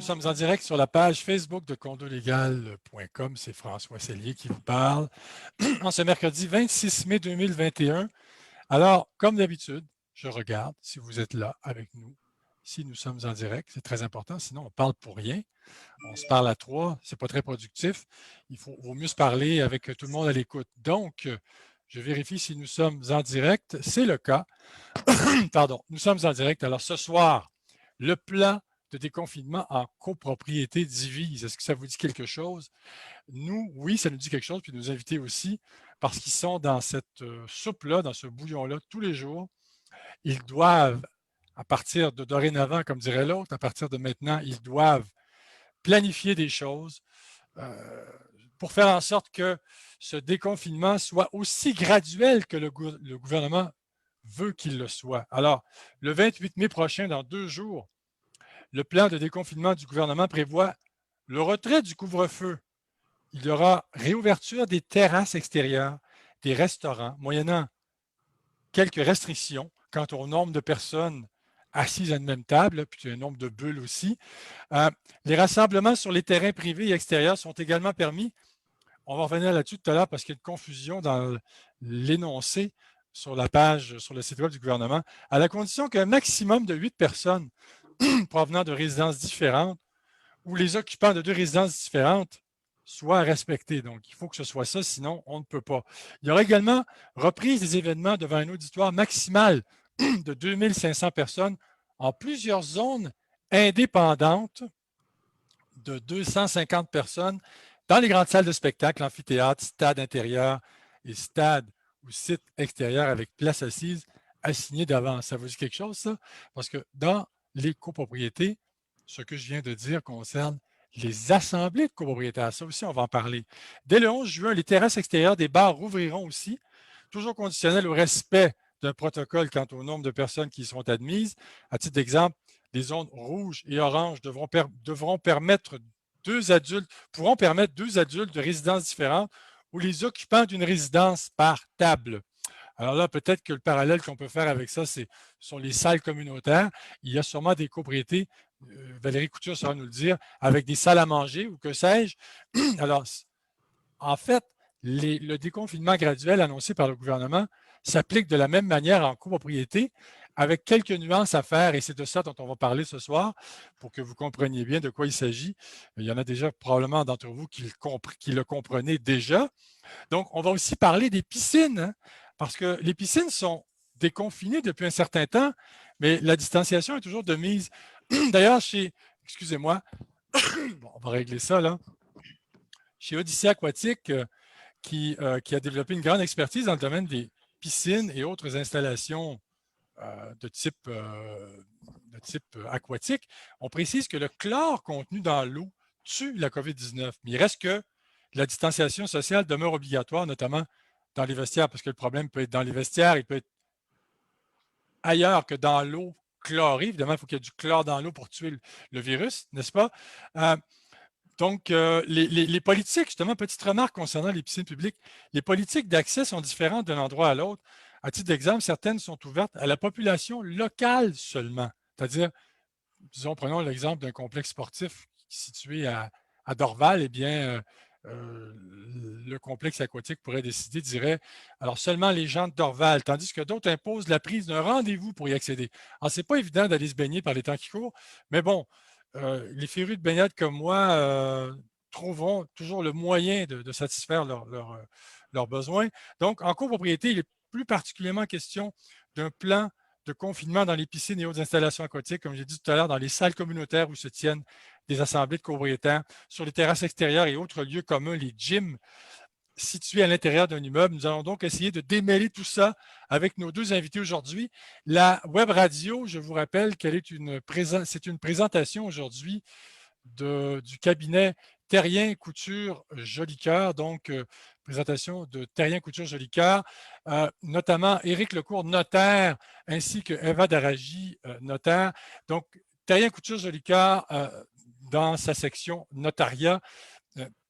sommes en direct sur la page Facebook de condolégal.com. C'est François Sellier qui vous parle en ce mercredi 26 mai 2021. Alors, comme d'habitude, je regarde si vous êtes là avec nous, si nous sommes en direct. C'est très important, sinon on parle pour rien. On se parle à trois, c'est pas très productif. Vaut mieux se parler avec tout le monde à l'écoute. Donc, je vérifie si nous sommes en direct. C'est le cas. Pardon, nous sommes en direct. Alors, ce soir, le plan de déconfinement en copropriété divise. Est-ce que ça vous dit quelque chose? Nous, oui, ça nous dit quelque chose, puis nos invités aussi, parce qu'ils sont dans cette soupe-là, dans ce bouillon-là, tous les jours. Ils doivent, à partir de dorénavant, comme dirait l'autre, à partir de maintenant, ils doivent planifier des choses pour faire en sorte que ce déconfinement soit aussi graduel que le gouvernement veut qu'il le soit. Alors, le 28 mai prochain, dans 2 jours, le plan de déconfinement du gouvernement prévoit le retrait du couvre-feu. Il y aura réouverture des terrasses extérieures, des restaurants, moyennant quelques restrictions quant au nombre de personnes assises à une même table, puis un nombre de bulles aussi. Les rassemblements sur les terrains privés et extérieurs sont également permis. On va revenir là-dessus tout à l'heure parce qu'il y a une confusion dans l'énoncé sur la page, sur le site web du gouvernement, à la condition qu'un maximum de 8 personnes provenant de résidences différentes ou les occupants de 2 résidences différentes soient respectés. Donc, il faut que ce soit ça, sinon on ne peut pas. Il y aura également reprise des événements devant un auditoire maximal de 2500 personnes en plusieurs zones indépendantes de 250 personnes dans les grandes salles de spectacle, amphithéâtre, stade intérieur et stade ou site extérieur avec place assise assignée d'avance. Ça vous dit quelque chose, ça? Parce que dans les copropriétés, ce que je viens de dire concerne les assemblées de copropriétaires. Ça aussi, on va en parler. Dès le 11 juin, les terrasses extérieures des bars rouvriront aussi, toujours conditionnel au respect d'un protocole quant au nombre de personnes qui y seront admises. À titre d'exemple, les zones rouges et oranges pourront permettre 2 adultes de résidences différentes ou les occupants d'une résidence par table. Alors là, peut-être que le parallèle qu'on peut faire avec ça, sont les salles communautaires. Il y a sûrement des copropriétés, Valérie Couture saura nous le dire, avec des salles à manger ou que sais-je. Alors, en fait, le déconfinement graduel annoncé par le gouvernement s'applique de la même manière en copropriété, avec quelques nuances à faire, et c'est de ça dont on va parler ce soir, pour que vous compreniez bien de quoi il s'agit. Il y en a déjà probablement d'entre vous qui le comprenez déjà. Donc, on va aussi parler des piscines, hein, parce que les piscines sont déconfinées depuis un certain temps, mais la distanciation est toujours de mise. D'ailleurs, excusez-moi, bon, on va régler ça là. Chez Odyssée Aquatique, qui a développé une grande expertise dans le domaine des piscines et autres installations de type aquatique, on précise que le chlore contenu dans l'eau tue la COVID-19. Mais il reste que la distanciation sociale demeure obligatoire, notamment dans les vestiaires, parce que le problème peut être dans les vestiaires, il peut être ailleurs que dans l'eau chlorée. Évidemment, il faut qu'il y ait du chlore dans l'eau pour tuer le virus, n'est-ce pas? Donc, les politiques, justement, petite remarque concernant les piscines publiques, les politiques d'accès sont différentes d'un endroit à l'autre. À titre d'exemple, certaines sont ouvertes à la population locale seulement. C'est-à-dire, disons, prenons l'exemple d'un complexe sportif situé à Dorval, eh bien, le complexe aquatique pourrait décider, dirait, alors seulement les gens de Dorval, tandis que d'autres imposent la prise d'un rendez-vous pour y accéder. Alors, c'est pas évident d'aller se baigner par les temps qui courent, mais bon, les férus de baignade comme moi trouveront toujours le moyen de satisfaire leurs besoins. Donc, en copropriété, il est plus particulièrement question d'un plan de confinement dans les piscines et autres installations aquatiques, comme j'ai dit tout à l'heure, dans les salles communautaires où se tiennent des assemblées de copropriétaires, sur les terrasses extérieures et autres lieux communs, les gyms situés à l'intérieur d'un immeuble. Nous allons donc essayer de démêler tout ça avec nos 2 invités aujourd'hui. La web radio, je vous rappelle qu'elle est c'est une présentation aujourd'hui du cabinet Terrien Couture Jolicoeur, donc présentation de Terrien Couture Jolicoeur, notamment Éric Lecourt, notaire, ainsi que Eva Daragi, notaire. Donc, Terrien Couture Jolicoeur, dans sa section notariat,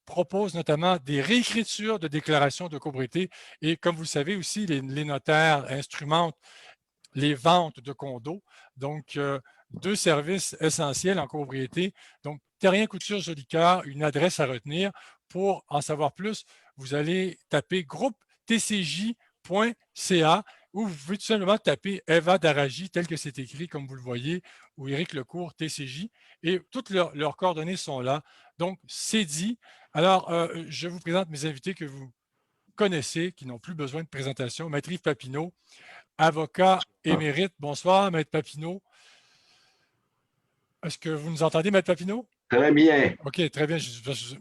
propose notamment des réécritures de déclarations de copropriété et, comme vous le savez aussi, les notaires instrumentent les ventes de condos. Donc, 2 services essentiels en copropriété. Donc, Terrien Couture Jolicoeur, une adresse à retenir. Pour en savoir plus, vous allez taper groupe tcj.ca ou vous pouvez tout simplement taper Eva Daragi, tel que c'est écrit, comme vous le voyez, ou Éric Lecourt, TCJ, et toutes leurs coordonnées sont là. Donc, c'est dit. Alors, je vous présente mes invités que vous connaissez, qui n'ont plus besoin de présentation. Maître Yves Papineau, avocat émérite. Bonsoir, Maître Papineau. Est-ce que vous nous entendez, Maître Papineau? Très bien. OK, très bien.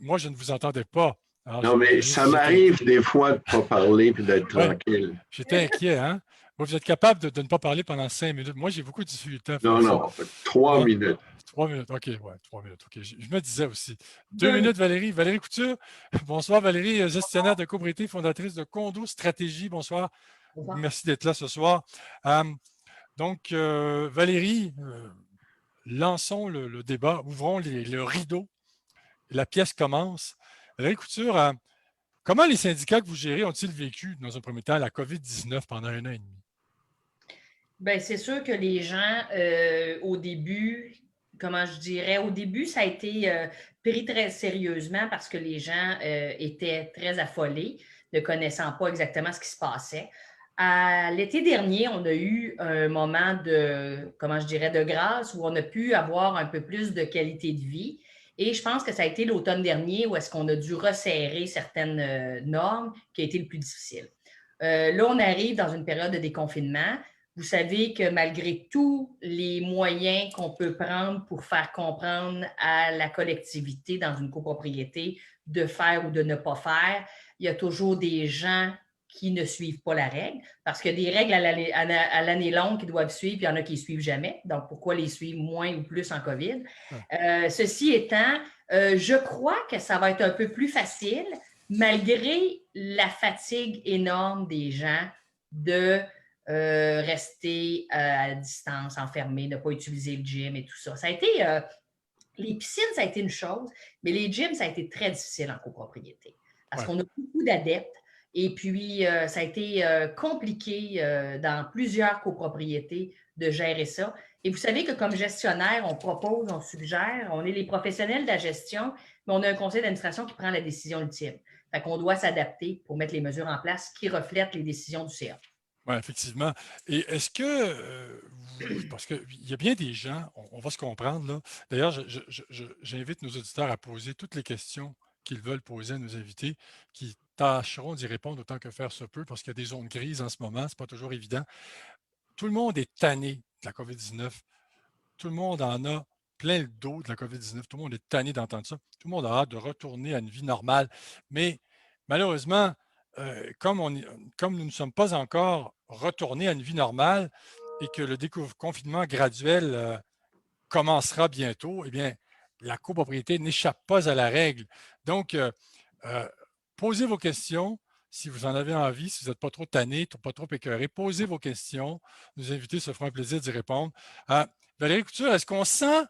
Moi, je ne vous entendais pas. Alors, non, mais ça m'arrive des fois de ne pas parler et d'être tranquille. J'étais inquiet, hein? Vous êtes capable de ne pas parler pendant 5 minutes. Moi, j'ai beaucoup de difficultés à faire non, ça. Non, 3 minutes. 3 minutes, OK, ouais, 3 minutes. OK, je me disais aussi. 2 minutes, Valérie. Valérie Couture. Bonsoir, Valérie, gestionnaire de copropriété, fondatrice de Condo Stratégie. Bonsoir. Bonsoir. Merci d'être là ce soir. Donc, Valérie, lançons le débat, ouvrons le rideau. La pièce commence. Valérie Couture, comment les syndicats que vous gérez ont-ils vécu, dans un premier temps, la COVID-19 pendant 1 an et demi? Bien, c'est sûr que les gens, au début, comment je dirais, au début, ça a été pris très sérieusement parce que les gens étaient très affolés, ne connaissant pas exactement ce qui se passait. À l'été dernier, on a eu un moment de, comment je dirais, de grâce où on a pu avoir un peu plus de qualité de vie. Et je pense que ça a été l'automne dernier où est-ce qu'on a dû resserrer certaines normes qui a été le plus difficile. Là, on arrive dans une période de déconfinement. Vous savez que malgré tous les moyens qu'on peut prendre pour faire comprendre à la collectivité dans une copropriété de faire ou de ne pas faire, il y a toujours des gens qui ne suivent pas la règle, parce qu'il y a des règles à l'année longue qui doivent suivre, puis il y en a qui ne suivent jamais. Donc, pourquoi les suivre moins ou plus en COVID? Ceci étant, je crois que ça va être un peu plus facile, malgré la fatigue énorme des gens de rester à distance, enfermé, ne pas utiliser le gym et tout ça. Ça a été, les piscines, ça a été une chose, mais les gyms, ça a été très difficile en copropriété parce qu'on a beaucoup d'adeptes et puis ça a été compliqué dans plusieurs copropriétés de gérer ça. Et vous savez que comme gestionnaire, on propose, on suggère, on est les professionnels de la gestion, mais on a un conseil d'administration qui prend la décision ultime. Fait qu'on doit s'adapter pour mettre les mesures en place qui reflètent les décisions du CA. Oui, effectivement. Et est-ce que, parce qu'il y a bien des gens, on va se comprendre, là. D'ailleurs, j'invite nos auditeurs à poser toutes les questions qu'ils veulent poser à nos invités, qui tâcheront d'y répondre autant que faire se peut, parce qu'il y a des zones grises en ce moment, ce n'est pas toujours évident. Tout le monde est tanné de la COVID-19. Tout le monde en a plein le dos de la COVID-19. Tout le monde est tanné d'entendre ça. Tout le monde a hâte de retourner à une vie normale. Mais malheureusement, comme nous ne sommes pas encore retournés à une vie normale et que le déconfinement graduel commencera bientôt, eh bien, la copropriété n'échappe pas à la règle. Donc, posez vos questions. Si vous en avez envie, si vous n'êtes pas trop tanné, pas trop écœuré, posez vos questions. Nos invités se feront un plaisir d'y répondre. Valérie Couture, est-ce qu'on sent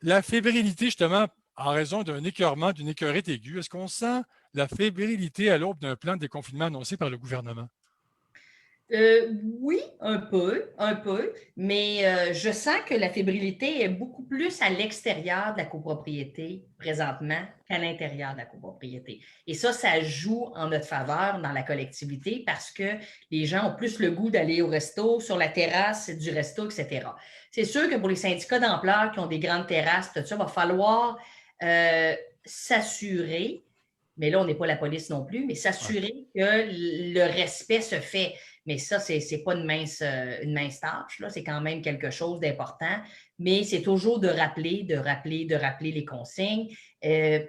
la fébrilité, justement, en raison d'un écœurement, d'une écœurite aiguë? Est-ce qu'on sent la fébrilité à l'aube d'un plan de déconfinement annoncé par le gouvernement? Oui, un peu, mais je sens que la fébrilité est beaucoup plus à l'extérieur de la copropriété présentement qu'à l'intérieur de la copropriété. Et ça joue en notre faveur dans la collectivité parce que les gens ont plus le goût d'aller au resto, sur la terrasse du resto, etc. C'est sûr que pour les syndicats d'ampleur qui ont des grandes terrasses, tout ça, il va falloir s'assurer, mais là, on n'est pas la police non plus, mais s'assurer que le respect se fait. Mais ça, ce n'est pas une mince tâche, là. C'est quand même quelque chose d'important. Mais c'est toujours de rappeler les consignes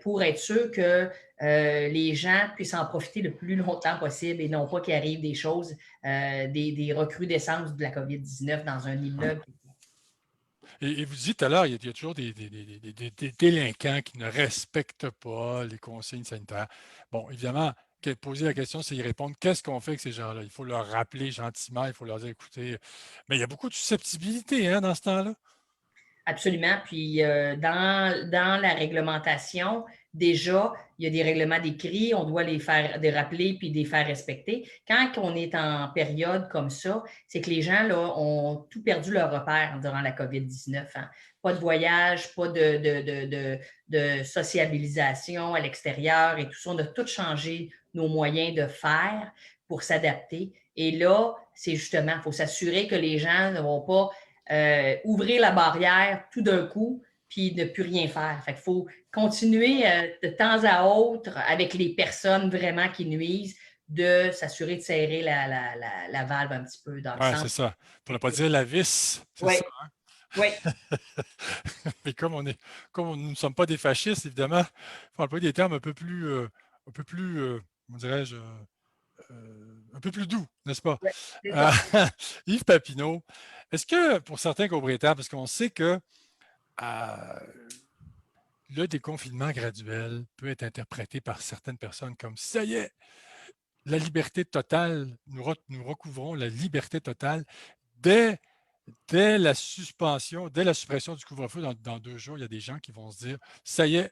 pour être sûr que les gens puissent en profiter le plus longtemps possible et non pas qu'il arrive des choses, des recrudescences de la COVID-19 dans un immeuble. Et vous dites tout à l'heure, il y a toujours des délinquants qui ne respectent pas les consignes sanitaires. Bon, évidemment, poser la question, c'est y répondre. Qu'est-ce qu'on fait avec ces gens-là? Il faut leur rappeler gentiment, il faut leur dire, écoutez, mais il y a beaucoup de susceptibilité hein, dans ce temps-là. Absolument. Puis dans la réglementation, déjà, il y a des règlements d'écrit, on doit les rappeler puis les faire respecter. Quand on est en période comme ça, c'est que les gens là, ont tout perdu leur repère durant la COVID-19. Hein. Pas de voyage, pas de sociabilisation à l'extérieur et tout ça. On a tout changé nos moyens de faire pour s'adapter. Et là, c'est justement, il faut s'assurer que les gens ne vont pas ouvrir la barrière tout d'un coup puis ne plus rien faire. Fait qu'il faut continuer de temps à autre avec les personnes vraiment qui nuisent de s'assurer de serrer la valve un petit peu dans le Oui, sens. c'est ça. Pour ne pas dire la vis, c'est Oui, ça. Hein? oui, Mais comme nous ne sommes pas des fascistes, évidemment, il faut employer des termes un peu plus, comment dirais-je, un peu plus doux, n'est-ce pas? oui, c'est Euh, ça. Yves Papineau, est-ce que pour certains copropriétaires, parce qu'on sait que euh, le déconfinement graduel peut être interprété par certaines personnes comme ça y est, la liberté totale, nous recouvrons la liberté totale dès, dès la suspension, dès la suppression du couvre-feu dans 2 jours, il y a des gens qui vont se dire ça y est,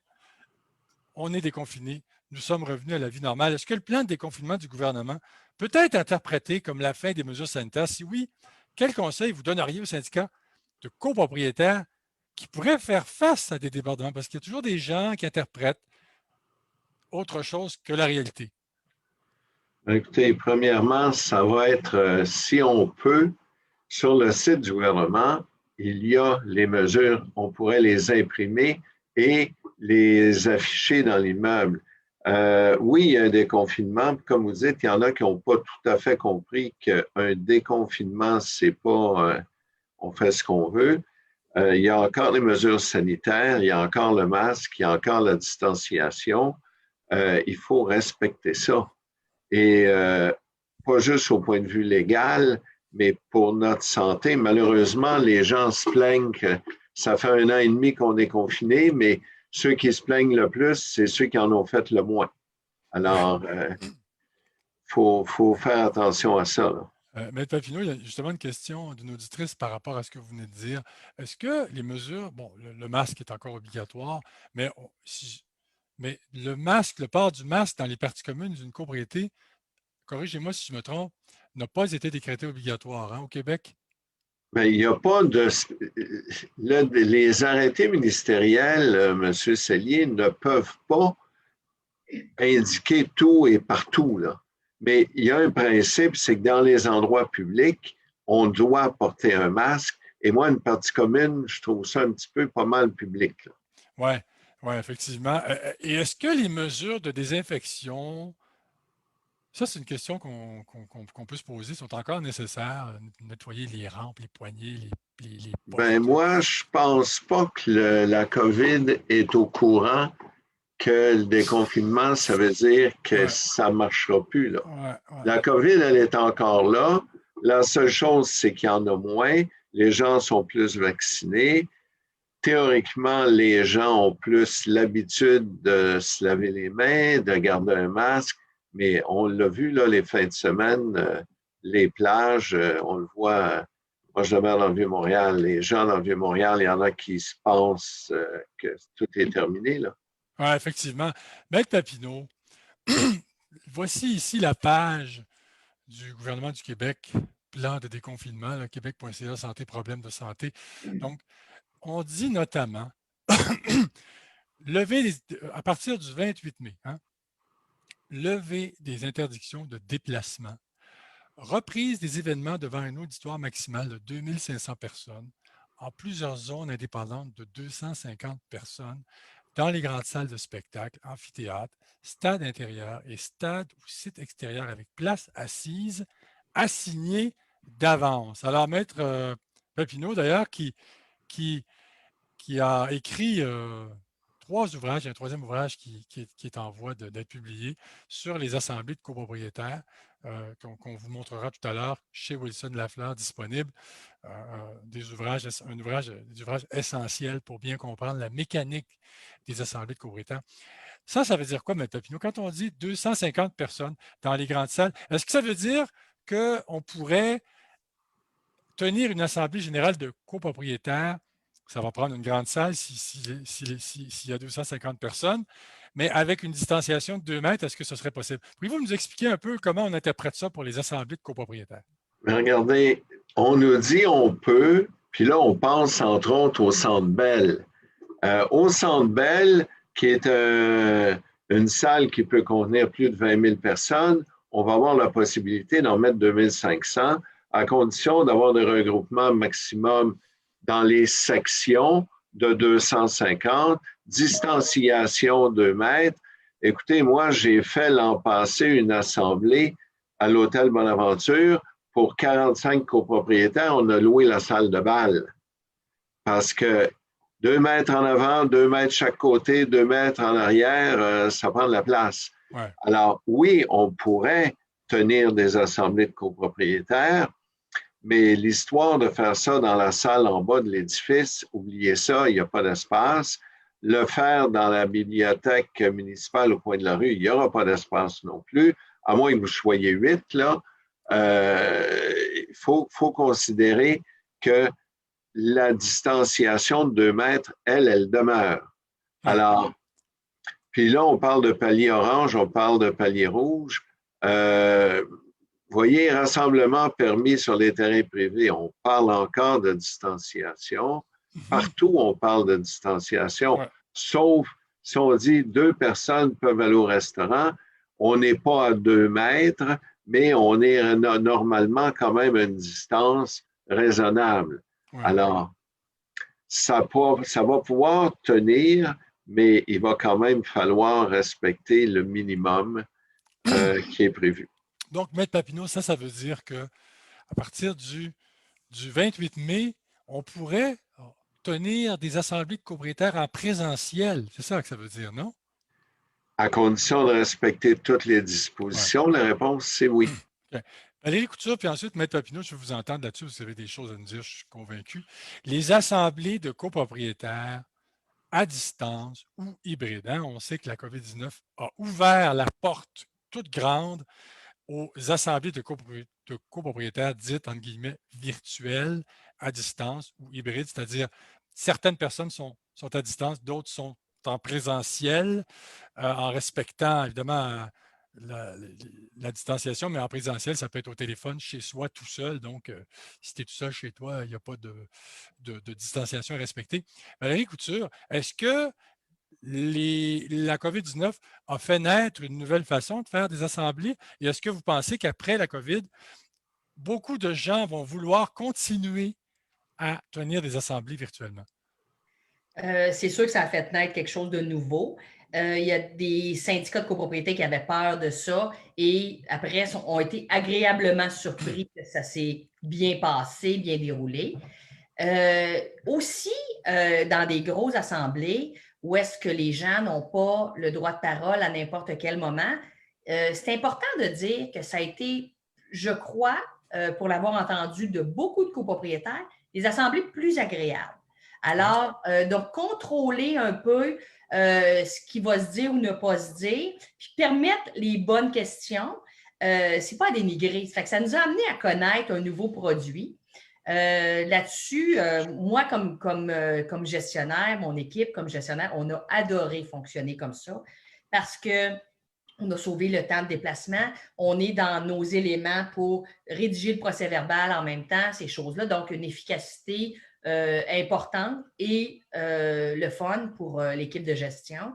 on est déconfiné, nous sommes revenus à la vie normale. Est-ce que le plan de déconfinement du gouvernement peut être interprété comme la fin des mesures sanitaires? Si oui, quel conseil vous donneriez aux syndicats de copropriétaires qui pourraient faire face à des débordements? Parce qu'il y a toujours des gens qui interprètent autre chose que la réalité. Écoutez, premièrement, ça va être, si on peut, sur le site du gouvernement, il y a les mesures, on pourrait les imprimer et les afficher dans l'immeuble. Oui, il y a un déconfinement. Comme vous dites, il y en a qui n'ont pas tout à fait compris qu'un déconfinement, c'est pas on fait ce qu'on veut. Il y a encore les mesures sanitaires, il y a encore le masque, il y a encore la distanciation. Il faut respecter ça. Et pas juste au point de vue légal, mais pour notre santé. Malheureusement, les gens se plaignent que ça fait 1 an et demi qu'on est confiné, mais ceux qui se plaignent le plus, c'est ceux qui en ont fait le moins. Alors, faut faire attention à ça. Maître Papineau, il y a justement une question d'une auditrice par rapport à ce que vous venez de dire. Est-ce que les mesures, bon, le masque est encore obligatoire, mais, mais le masque, le port du masque dans les parties communes d'une copropriété, corrigez-moi si je me trompe, n'a pas été décrété obligatoire hein, au Québec? Mais il n'y a pas de. Là, les arrêtés ministériels, M. Sellier, ne peuvent pas indiquer tout et partout. Là. Mais il y a un principe, c'est que dans les endroits publics, on doit porter un masque. Et moi, une partie commune, je trouve ça un petit peu pas mal public. Oui, ouais, effectivement. Et est-ce que les mesures de désinfection, ça c'est une question qu'on peut se poser, sont encore nécessaires? Nettoyer les rampes, les poignées, les Ben postes? moi, je pense pas que la COVID est au courant que le déconfinement, ça veut dire que Ouais, ça ne marchera plus. Là. ouais, ouais. La COVID, elle est encore là. La seule chose, c'est qu'il y en a moins. Les gens sont plus vaccinés. Théoriquement, les gens ont plus l'habitude de se laver les mains, de garder un masque, mais on l'a vu, là, les fins de semaine, les plages, on le voit. Moi, je demeure dans le Vieux-Montréal. Les gens dans le Vieux-Montréal, il y en a qui se pensent que tout est terminé, là. Ouais, effectivement. Maître Papineau, voici ici la page du gouvernement du Québec, plan de déconfinement, là, québec.ca, santé, problèmes de santé. Donc, on dit notamment, à partir du 28 mai, hein, lever des interdictions de déplacement, reprise des événements devant un auditoire maximal de 2500 personnes en plusieurs zones indépendantes de 250 personnes dans les grandes salles de spectacle, amphithéâtres, stades intérieurs et stades ou sites extérieurs avec place assise assignée d'avance. Alors, Maître Papineau, d'ailleurs, qui, qui a écrit 3 ouvrages, il y a un troisième ouvrage qui est en voie d'être publié sur les assemblées de copropriétaires qu'on vous montrera tout à l'heure chez Wilson Lafleur disponible. Des ouvrages essentiels pour bien comprendre la mécanique des assemblées de copropriétaires. Ça veut dire quoi, M. Papineau? Quand on dit 250 personnes dans les grandes salles, est-ce que ça veut dire qu'on pourrait tenir une assemblée générale de copropriétaires Ça va prendre une grande salle s'il y a 250 personnes, mais avec une distanciation de 2 mètres, est-ce que ce serait possible? Pouvez-vous nous expliquer un peu comment on interprète ça pour les assemblées de copropriétaires? Mais regardez, on nous dit on peut, puis là, on pense entre autres au Centre Bell. Au Centre Bell, qui est une salle qui peut contenir plus de 20 000 personnes, on va avoir la possibilité d'en mettre 2 500 à condition d'avoir des regroupements maximum dans les sections de 250, distanciation 2 mètres. Écoutez, moi, j'ai fait l'an passé une assemblée à l'Hôtel Bonaventure pour 45 copropriétaires. On a loué la salle de bal parce que 2 mètres en avant, 2 mètres chaque côté, 2 mètres en arrière, ça prend de la place. Ouais. Alors, oui, on pourrait tenir des assemblées de copropriétaires, mais l'histoire de faire ça dans la salle en bas de l'édifice, oubliez ça, il n'y a pas d'espace. Le faire dans la bibliothèque municipale au coin de la rue, il n'y aura pas d'espace non plus, à moins que vous soyez 8, là. Il faut considérer que la distanciation de 2 mètres, elle demeure. Alors, puis là, on parle de palier orange, on parle de palier rouge. Vous voyez, rassemblement permis sur les terrains privés, on parle encore de distanciation. Partout, on parle de distanciation, sauf si on dit 2 personnes peuvent aller au restaurant, on n'est pas à 2 mètres, mais on est normalement quand même à une distance raisonnable. Alors, ça va pouvoir tenir, mais il va quand même falloir respecter le minimum qui est prévu. Donc, Maître Papineau, ça veut dire qu'à partir du 28 mai, on pourrait tenir des assemblées de copropriétaires en présentiel. C'est ça que ça veut dire, non? À condition de respecter toutes les dispositions, la réponse, c'est oui. Okay. Valérie Couture, puis ensuite, Maître Papineau, je veux vous entendre là-dessus, vous avez des choses à nous dire, je suis convaincu. Les assemblées de copropriétaires à distance ou hybrides, hein, on sait que la COVID-19 a ouvert la porte toute grande aux assemblées de copropriétaires dites, entre guillemets, virtuelles, à distance ou hybrides, c'est-à-dire certaines personnes sont à distance, d'autres sont en présentiel, en respectant évidemment la distanciation, mais en présentiel, ça peut être au téléphone, chez soi, tout seul. Donc, si tu es tout seul chez toi, il n'y a pas de distanciation à respecter. Valérie Couture, est-ce que la COVID-19 a fait naître une nouvelle façon de faire des assemblées? Et est-ce que vous pensez qu'après la COVID, beaucoup de gens vont vouloir continuer à tenir des assemblées virtuellement? C'est sûr que ça a fait naître quelque chose de nouveau. Il y a des syndicats de copropriété qui avaient peur de ça et après ont été agréablement surpris que ça s'est bien passé, bien déroulé. Aussi, dans des grosses assemblées où est-ce que les gens n'ont pas le droit de parole à n'importe quel moment, c'est important de dire que ça a été, je crois, pour l'avoir entendu de beaucoup de copropriétaires, des assemblées plus agréables. Alors, donc, contrôler un peu ce qui va se dire ou ne pas se dire, puis permettre les bonnes questions, c'est pas à dénigrer. Ça fait que ça nous a amené à connaître un nouveau produit. Là-dessus, moi, comme gestionnaire, mon équipe comme gestionnaire, on a adoré fonctionner comme ça parce que on a sauvé le temps de déplacement. On est dans nos éléments pour rédiger le procès-verbal en même temps, ces choses-là. Donc, une efficacité importante et le fun pour l'équipe de gestion.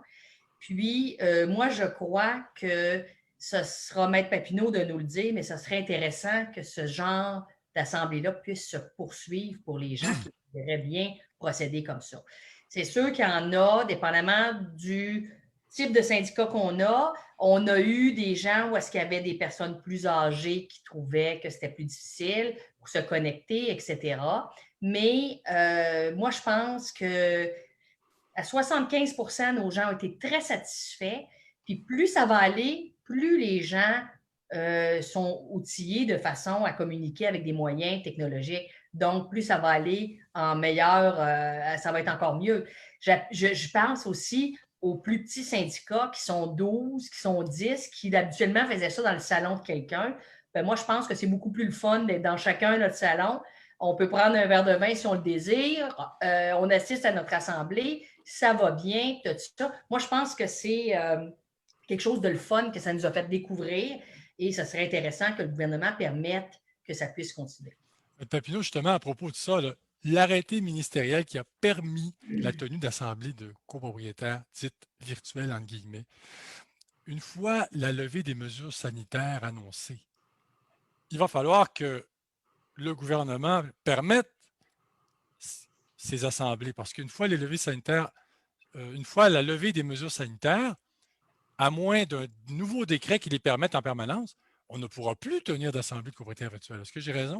Puis, moi, je crois que ce sera Maître Papineau de nous le dire, mais ce serait intéressant que ce genre d'assemblée-là puisse se poursuivre pour les gens qui voudraient bien procéder comme ça. C'est sûr qu'il y en a, dépendamment du type de syndicat qu'on a. On a eu des gens où est-ce qu'il y avait des personnes plus âgées qui trouvaient que c'était plus difficile pour se connecter, etc. Mais moi, je pense que à 75 % nos gens ont été très satisfaits. Puis plus ça va aller, plus les gens sont outillés de façon à communiquer avec des moyens technologiques. Donc, plus ça va aller en meilleur, ça va être encore mieux. Je pense aussi aux plus petits syndicats qui sont 12, qui sont 10, qui habituellement faisaient ça dans le salon de quelqu'un. Bien, moi, je pense que c'est beaucoup plus le fun d'être dans chacun notre salon, On peut prendre un verre de vin si on le désire. On assiste à notre assemblée. Ça va bien, tout ça. Moi, je pense que c'est quelque chose de le fun que ça nous a fait découvrir et ça serait intéressant que le gouvernement permette que ça puisse continuer. Papineau, justement, à propos de ça, l'arrêté ministériel qui a permis la tenue d'assemblées de copropriétaires dites virtuelles, entre guillemets, une fois la levée des mesures sanitaires annoncées, il va falloir que le gouvernement permette ces assemblées, parce qu'une fois les levées sanitaires, une fois la levée des mesures sanitaires, à moins d'un nouveau décret qui les permette en permanence, on ne pourra plus tenir d'assemblée de copropriétaires virtuelles. Est-ce que j'ai raison?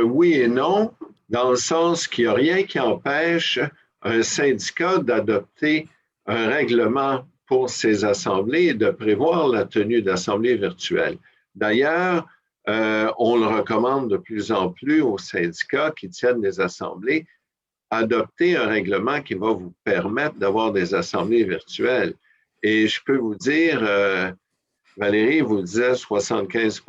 Oui et non, dans le sens qu'il n'y a rien qui empêche un syndicat d'adopter un règlement pour ses assemblées et de prévoir la tenue d'assemblées virtuelles. D'ailleurs, on le recommande de plus en plus aux syndicats qui tiennent des assemblées, adopter un règlement qui va vous permettre d'avoir des assemblées virtuelles. Et je peux vous dire, Valérie vous disait 75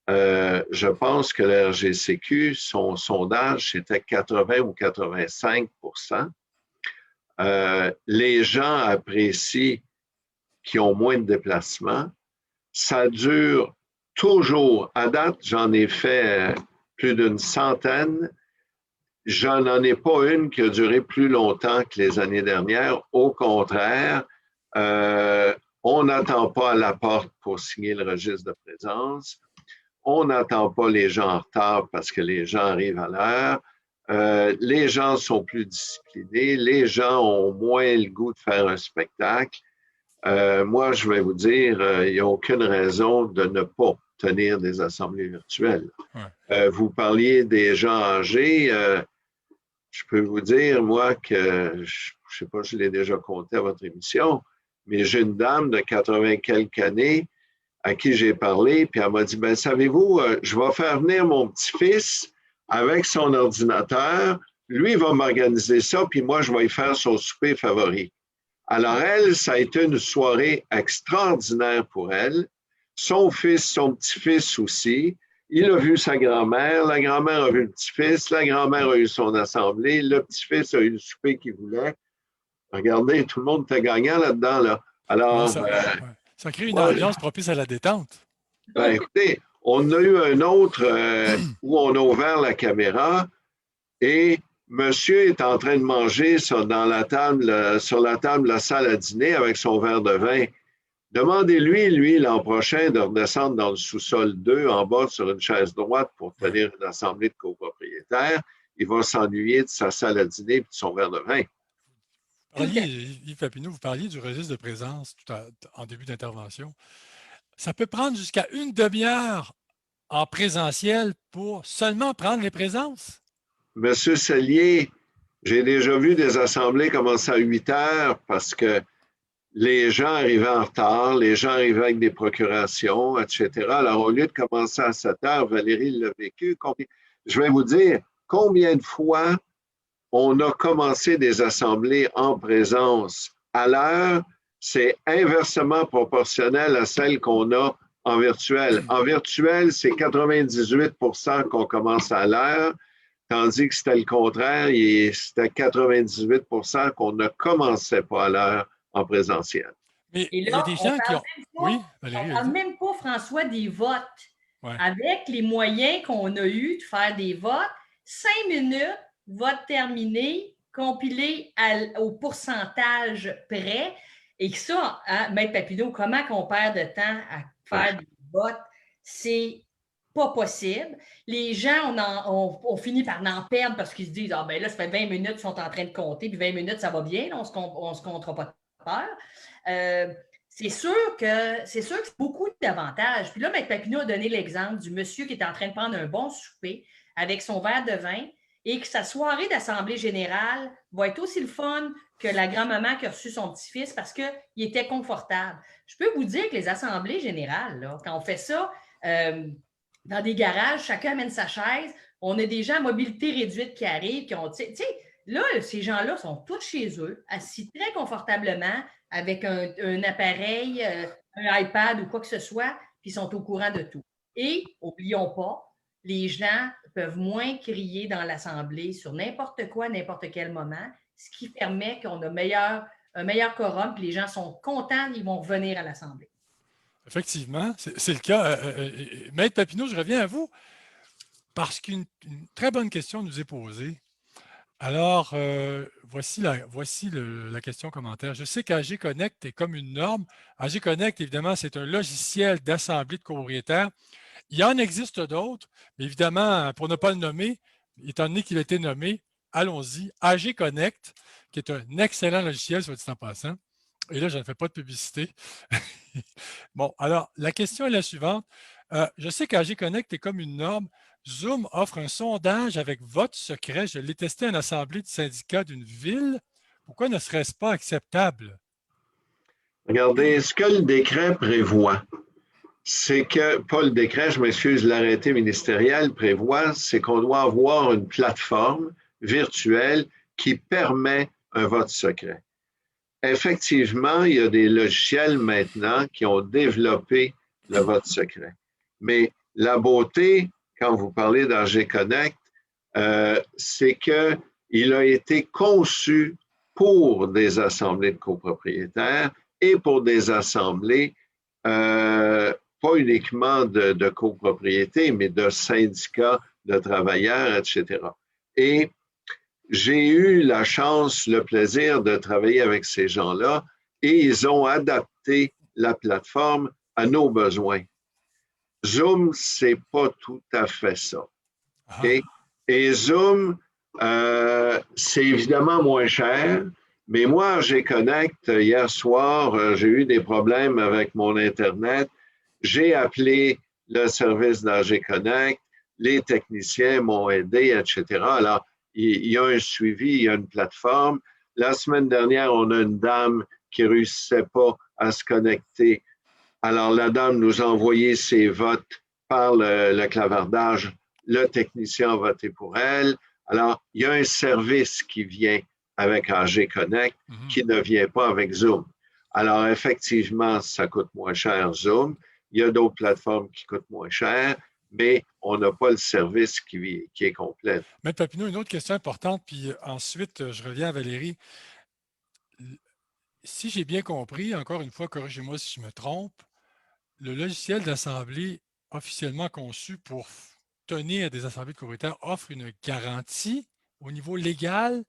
je pense que la RGCQ, son sondage, c'était 80 ou 85 les gens apprécient qui ont moins de déplacements. Ça dure toujours. À date, j'en ai fait plus d'une centaine. J'en ai pas une qui a duré plus longtemps que les années dernières. Au contraire, on n'attend pas à la porte pour signer le registre de présence. On n'attend pas les gens en retard parce que les gens arrivent à l'heure. Les gens sont plus disciplinés. Les gens ont moins le goût de faire un spectacle. Moi, je vais vous dire, il n'y a aucune raison de ne pas tenir des assemblées virtuelles. Ouais. Vous parliez des gens âgés. Je peux vous dire, moi, que je ne sais pas si je l'ai déjà compté à votre émission, mais j'ai une dame de 80 quelques années à qui j'ai parlé, puis elle m'a dit, ben savez-vous, je vais faire venir mon petit-fils avec son ordinateur, lui, il va m'organiser ça, puis moi, je vais y faire son souper favori. Alors, elle, ça a été une soirée extraordinaire pour elle. Son fils, son petit-fils aussi. Il a vu sa grand-mère, la grand-mère a vu le petit-fils, la grand-mère a eu son assemblée, le petit-fils a eu le souper qu'il voulait. Regardez, tout le monde était gagnant là-dedans, là. Alors, ça crée une ambiance propice à la détente. Ben, écoutez, on a eu un autre où on a ouvert la caméra et monsieur est en train de manger sur la table de la salle à dîner avec son verre de vin. Demandez-lui, lui, l'an prochain, de redescendre dans le sous-sol 2, en bas, sur une chaise droite pour tenir une assemblée de copropriétaires. Il va s'ennuyer de sa salle à dîner et de son verre de vin. Yves Papineau, vous parliez du registre de présence en début d'intervention. Ça peut prendre jusqu'à une demi-heure en présentiel pour seulement prendre les présences. Monsieur Sellier, j'ai déjà vu des assemblées commencer à 8 heures parce que les gens arrivaient en retard, les gens arrivaient avec des procurations, etc. Alors, au lieu de commencer à 7 heures, Valérie l'a vécu. Je vais vous dire, combien de fois on a commencé des assemblées en présence à l'heure, c'est inversement proportionnel à celle qu'on a en virtuel. En virtuel, c'est 98 qu'on commence à l'heure, tandis que c'était le contraire, c'était 98 qu'on ne commençait pas à l'heure en présentiel. Mais il y a des gens qui ont... Oui, Valérie, on ne parle même pas, François, des votes. Ouais. Avec les moyens qu'on a eu de faire des votes, 5 minutes, vote terminé, compilé au pourcentage près. Et que ça, hein, Maître Papineau, comment qu'on perd de temps à faire des votes? C'est pas possible. Les gens, on finit par en perdre parce qu'ils se disent, ah ben là, ça fait 20 minutes qu'ils sont en train de compter, puis 20 minutes, ça va bien, là, on ne se comptera pas de peur. C'est sûr que c'est beaucoup d'avantages. Puis là, Maître Papineau a donné l'exemple du monsieur qui est en train de prendre un bon souper avec son verre de vin et que sa soirée d'assemblée générale va être aussi le fun que la grand-maman qui a reçu son petit-fils parce qu'il était confortable. Je peux vous dire que les assemblées générales, là, quand on fait ça dans des garages, chacun amène sa chaise, on a des gens à mobilité réduite qui arrivent, qui ont, tu sais, là, ces gens-là sont tous chez eux, assis très confortablement avec un appareil, un iPad ou quoi que ce soit, puis ils sont au courant de tout. Et, n'oublions pas, les gens peuvent moins crier dans l'Assemblée sur n'importe quoi, à n'importe quel moment, ce qui permet qu'on a un meilleur quorum, puis les gens sont contents, ils vont revenir à l'Assemblée. Effectivement, c'est le cas. Maître Papineau, je reviens à vous parce qu'une très bonne question nous est posée. Alors, voici la question commentaire. Je sais qu'AG Connect est comme une norme. AG Connect, évidemment, c'est un logiciel d'assemblée de copropriétaires. Il en existe d'autres, mais évidemment, pour ne pas le nommer, étant donné qu'il a été nommé, allons-y. AG Connect, qui est un excellent logiciel, soit dit en passant. Et là, je ne fais pas de publicité. Bon, alors, la question est la suivante. Je sais qu'AG Connect est comme une norme. Zoom offre un sondage avec vote secret. Je l'ai testé en assemblée du syndicat d'une ville. Pourquoi ne serait-ce pas acceptable? Regardez, ce que le décret prévoit, c'est que, pas le décret, je m'excuse, l'arrêté ministériel prévoit, c'est qu'on doit avoir une plateforme virtuelle qui permet un vote secret. Effectivement, il y a des logiciels maintenant qui ont développé le vote secret. Mais la beauté, quand vous parlez d'AG Connect, c'est qu'il a été conçu pour des assemblées de copropriétaires et pour des assemblées, pas uniquement de copropriété, mais de syndicats de travailleurs, etc. Et j'ai eu la chance, le plaisir de travailler avec ces gens-là et ils ont adapté la plateforme à nos besoins. Zoom, c'est pas tout à fait ça. Okay? Et Zoom, c'est évidemment moins cher, mais moi, j'ai Connect hier soir, j'ai eu des problèmes avec mon Internet. J'ai appelé le service d'AG Connect, les techniciens m'ont aidé, etc. Alors, il y a un suivi, il y a une plateforme. La semaine dernière, on a une dame qui ne réussissait pas à se connecter. Alors, la dame nous a envoyé ses votes par le clavardage. Le technicien a voté pour elle. Alors, il y a un service qui vient avec AG Connect qui ne vient pas avec Zoom. Alors, effectivement, ça coûte moins cher Zoom. Il y a d'autres plateformes qui coûtent moins cher, mais on n'a pas le service qui est complet. Maître Papineau, une autre question importante, puis ensuite, je reviens à Valérie. Si j'ai bien compris, encore une fois, corrigez-moi si je me trompe, le logiciel d'assemblée officiellement conçu pour tenir des assemblées de copropriétaires offre une garantie au niveau légal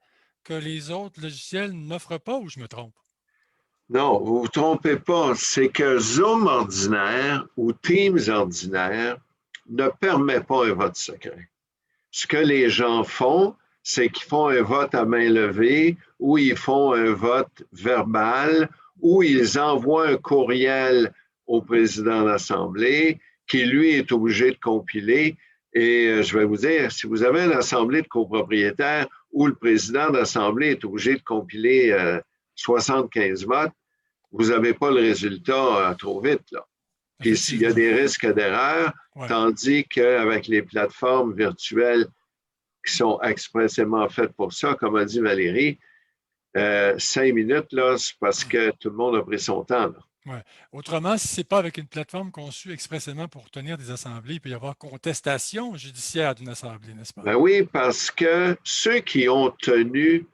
que les autres logiciels n'offrent pas, ou je me trompe? Non, vous ne vous trompez pas. C'est que Zoom ordinaire ou Teams ordinaire ne permet pas un vote secret. Ce que les gens font, c'est qu'ils font un vote à main levée ou ils font un vote verbal ou ils envoient un courriel au président de l'Assemblée qui, lui, est obligé de compiler. Et je vais vous dire, si vous avez une assemblée de copropriétaires où le président de l'Assemblée est obligé de compiler 75 votes, vous n'avez pas le résultat trop vite, là. Puis s'il y a des risques d'erreur, tandis qu'avec les plateformes virtuelles qui sont expressément faites pour ça, comme a dit Valérie, 5 minutes, là, c'est parce que tout le monde a pris son temps. Ouais. Autrement, si ce n'est pas avec une plateforme conçue expressément pour tenir des assemblées, il peut y avoir contestation judiciaire d'une assemblée, n'est-ce pas? Ben oui, parce que ceux qui ont tenu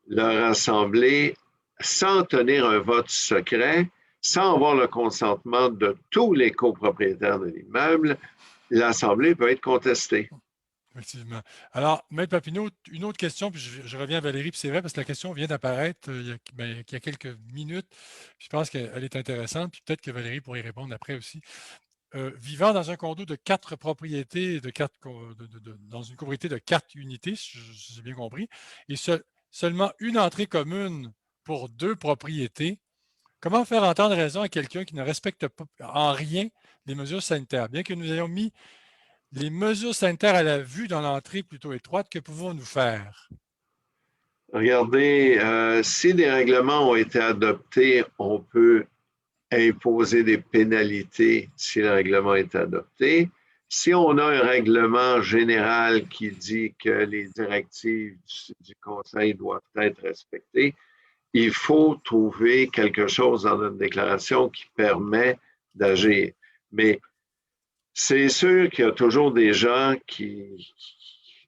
leur assemblée sans tenir un vote secret, sans avoir le consentement de tous les copropriétaires de l'immeuble, l'assemblée peut être contestée. Effectivement. Alors, Maître Papineau, une autre question, puis je reviens à Valérie, puis c'est vrai parce que la question vient d'apparaître il y a quelques minutes. Je pense qu'elle est intéressante, puis peut-être que Valérie pourrait y répondre après aussi. Vivant dans un condo de 4 propriétés, dans une copropriété de 4 unités, si j'ai bien compris, et seulement une entrée commune pour 2 propriétés, comment faire entendre raison à quelqu'un qui ne respecte pas en rien les mesures sanitaires? Bien que nous ayons mis les mesures sanitaires à la vue dans l'entrée plutôt étroite, que pouvons-nous faire? Regardez, si des règlements ont été adoptés, on peut imposer des pénalités si le règlement est adopté. Si on a un règlement général qui dit que les directives du Conseil doivent être respectées, il faut trouver quelque chose dans notre déclaration qui permet d'agir. Mais C'est sûr qu'il y a toujours des gens qui,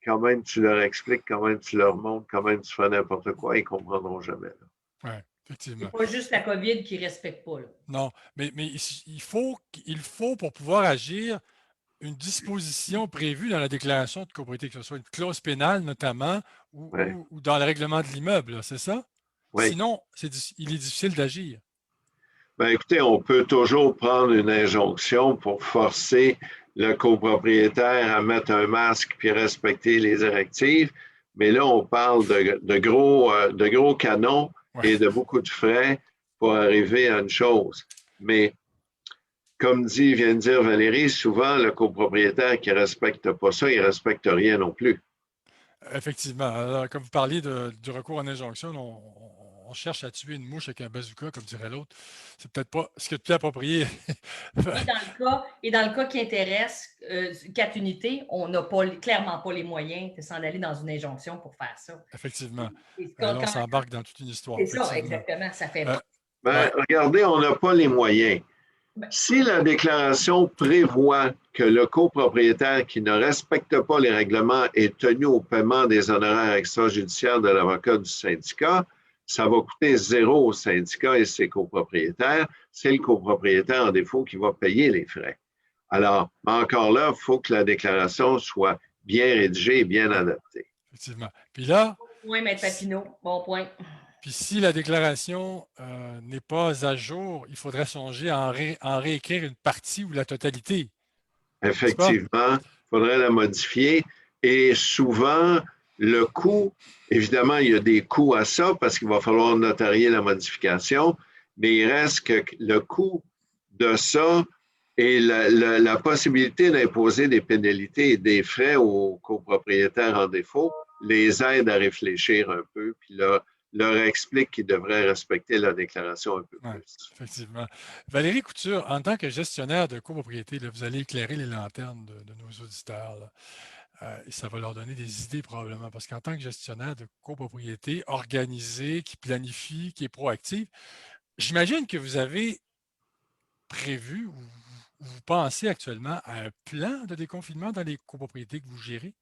quand même, tu leur expliques, quand même, tu leur montres, quand même, tu fais n'importe quoi, ils ne comprendront jamais. Oui, C'est effectivement. pas juste la COVID qui ne respecte pas, là. Non, mais il faut, pour pouvoir agir, une disposition prévue dans la déclaration de copropriété, que ce soit une clause pénale notamment, Ouais, ou dans le règlement de l'immeuble, là, c'est ça? ouais. Sinon, il est difficile d'agir. Ben, écoutez, on peut toujours prendre une injonction pour forcer le copropriétaire à mettre un masque puis respecter les directives. Mais là, on parle de gros canons Ouais, et de beaucoup de frais pour arriver à une chose. Mais comme vient de dire Valérie, souvent, le copropriétaire qui ne respecte pas ça, il ne respecte rien non plus. effectivement. Alors, comme vous parliez du recours en injonction, on cherche à tuer une mouche avec un bazooka, comme dirait l'autre. C'est peut-être pas ce qui est le plus approprié. Et dans le cas qui intéresse 4 unités, on n'a clairement pas les moyens de s'en aller dans une injonction pour faire ça. Effectivement. Et Là, on s'embarque dans toute une histoire, c'est ça, effectivement. exactement. Ça fait. Ouais, Regardez, on n'a pas les moyens. Ben, Si la déclaration prévoit que le copropriétaire qui ne respecte pas les règlements est tenu au paiement des honoraires extrajudiciaires de l'avocat du syndicat, ça va coûter zéro au syndicat et ses copropriétaires. C'est le copropriétaire en défaut qui va payer les frais. Alors, encore là, il faut que la déclaration soit bien rédigée et bien adaptée. effectivement. Puis là, bon point, Maître Papineau. Bon point. puis si la déclaration n'est pas à jour, il faudrait songer à en réécrire une partie ou la totalité, n'est-ce pas? Effectivement, il faudrait la modifier. Et souvent, le coût, évidemment, il y a des coûts à ça parce qu'il va falloir notarier la modification, mais il reste que le coût de ça et la possibilité d'imposer des pénalités et des frais aux copropriétaires en défaut les aide à réfléchir un peu, puis leur explique qu'ils devraient respecter la déclaration un peu Oui, plus. effectivement. Valérie Couture, en tant que gestionnaire de copropriété, là, vous allez éclairer les lanternes de nos auditeurs, là. Et ça va leur donner des idées probablement, parce qu'en tant que gestionnaire de copropriété organisé, qui planifie, qui est proactif, j'imagine que vous avez prévu ou vous pensez actuellement à un plan de déconfinement dans les copropriétés que vous gérez?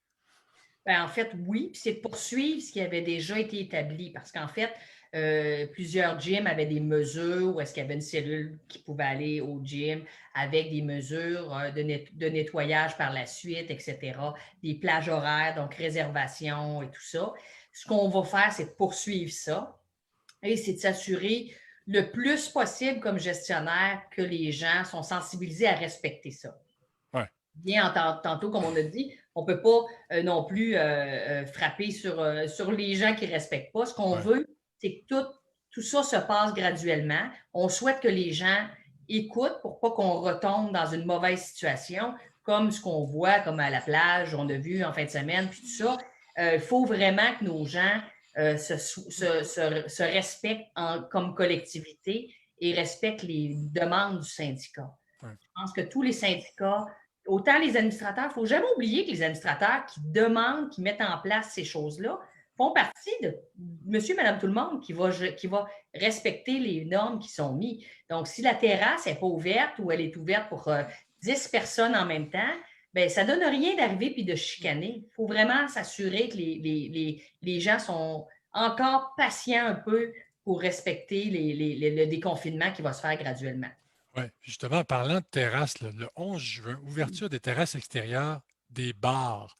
Ben, en fait, oui, puis c'est de poursuivre ce qui avait déjà été établi parce qu'en fait, plusieurs gyms avaient des mesures où est-ce qu'il y avait une cellule qui pouvait aller au gym avec des mesures de nettoyage par la suite, etc., des plages horaires, donc réservation et tout ça. Ce qu'on va faire, c'est de poursuivre ça et c'est de s'assurer le plus possible comme gestionnaire que les gens sont sensibilisés à respecter ça. Ouais, Bien, tantôt, comme on a dit, on ne peut pas non plus frapper sur les gens qui ne respectent pas. Ce qu'on ouais, veut, c'est que tout ça se passe graduellement. On souhaite que les gens écoutent pour pas qu'on retombe dans une mauvaise situation, comme ce qu'on voit, comme à la plage, on a vu en fin de semaine, puis tout ça. Il faut vraiment que nos gens se respectent comme collectivité et respectent les demandes du syndicat. ouais. Je pense que tous les syndicats, autant les administrateurs, il ne faut jamais oublier que les administrateurs qui demandent, qui mettent en place ces choses-là, font partie de monsieur, madame, tout le monde qui va respecter les normes qui sont mises. Donc, si la terrasse n'est pas ouverte ou elle est ouverte pour 10 personnes en même temps, bien, ça ne donne rien d'arriver puis de chicaner. Il faut vraiment s'assurer que les gens sont encore patients un peu pour respecter le déconfinement qui va se faire graduellement. Oui, justement, parlant de terrasses, là, le 11 juin, ouverture des terrasses extérieures des bars.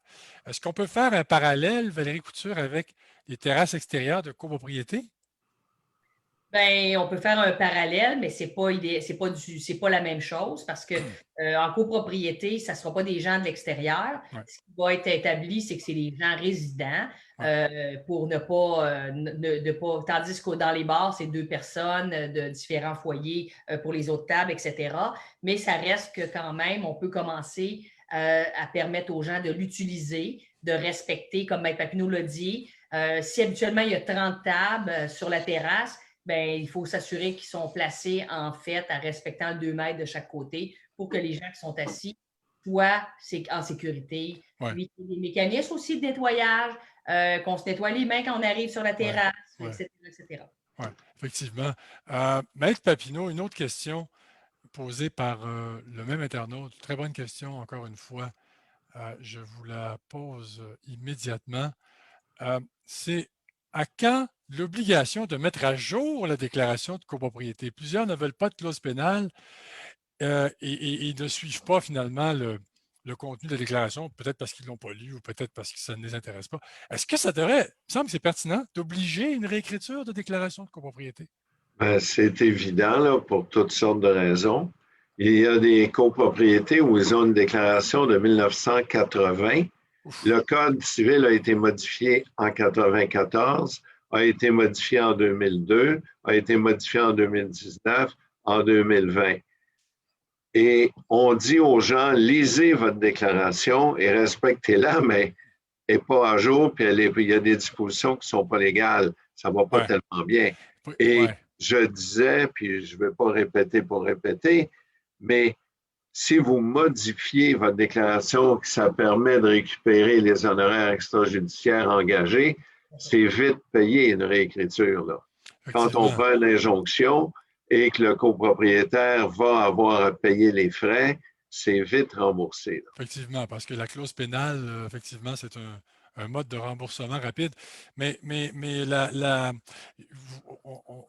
Est-ce qu'on peut faire un parallèle, Valérie Couture, avec les terrasses extérieures de copropriété? Ben, on peut faire un parallèle, mais c'est pas c'est pas la même chose parce que en copropriété, ça ne sera pas des gens de l'extérieur. Ouais, Ce qui va être établi, c'est que c'est des gens résidents ouais, pour ne pas, tandis que dans les bars, c'est 2 personnes de différents foyers pour les autres tables, etc. Mais ça reste que quand même, on peut commencer à permettre aux gens de l'utiliser, de respecter, comme Maître Papineau l'a dit. Si habituellement il y a 30 tables sur la terrasse, ben, il faut s'assurer qu'ils sont placés en fait à respectant 2 mètres de chaque côté pour que les gens qui sont assis soient en sécurité. ouais, Puis des mécanismes aussi de nettoyage, qu'on se nettoie les mains quand on arrive sur la ouais, terrasse, ouais, etc., etc. ouais, effectivement. Maître Papineau, une autre question. posée par le même internaute. Très bonne question, encore une fois. Je vous la pose immédiatement. C'est à quand l'obligation de mettre à jour la déclaration de copropriété? Plusieurs ne veulent pas de clause pénale et ne suivent pas finalement le contenu de la déclaration, peut-être parce qu'ils ne l'ont pas lu ou peut-être parce que ça ne les intéresse pas. Est-ce que ça devrait, il me semble que c'est pertinent, d'obliger une réécriture de déclaration de copropriété? C'est évident là, pour toutes sortes de raisons. Il y a des copropriétés où ils ont une déclaration de 1980. Ouf. Le Code civil a été modifié en 1994, a été modifié en 2002, a été modifié en 2019, en 2020. Et on dit aux gens, lisez votre déclaration et respectez-la, mais elle n'est pas à jour, puis il y a des dispositions qui ne sont pas légales. Ça ne va pas Ouais. tellement bien. Et Ouais. je disais, puis je ne vais pas répéter pour répéter, mais si vous modifiez votre déclaration, que ça permet de récupérer les honoraires extrajudiciaires engagés, c'est vite payé une réécriture. Là. Quand on prend une injonction et que le copropriétaire va avoir à payer les frais, c'est vite remboursé. Là. Effectivement, parce que la clause pénale, effectivement, c'est un mode de remboursement rapide. Mais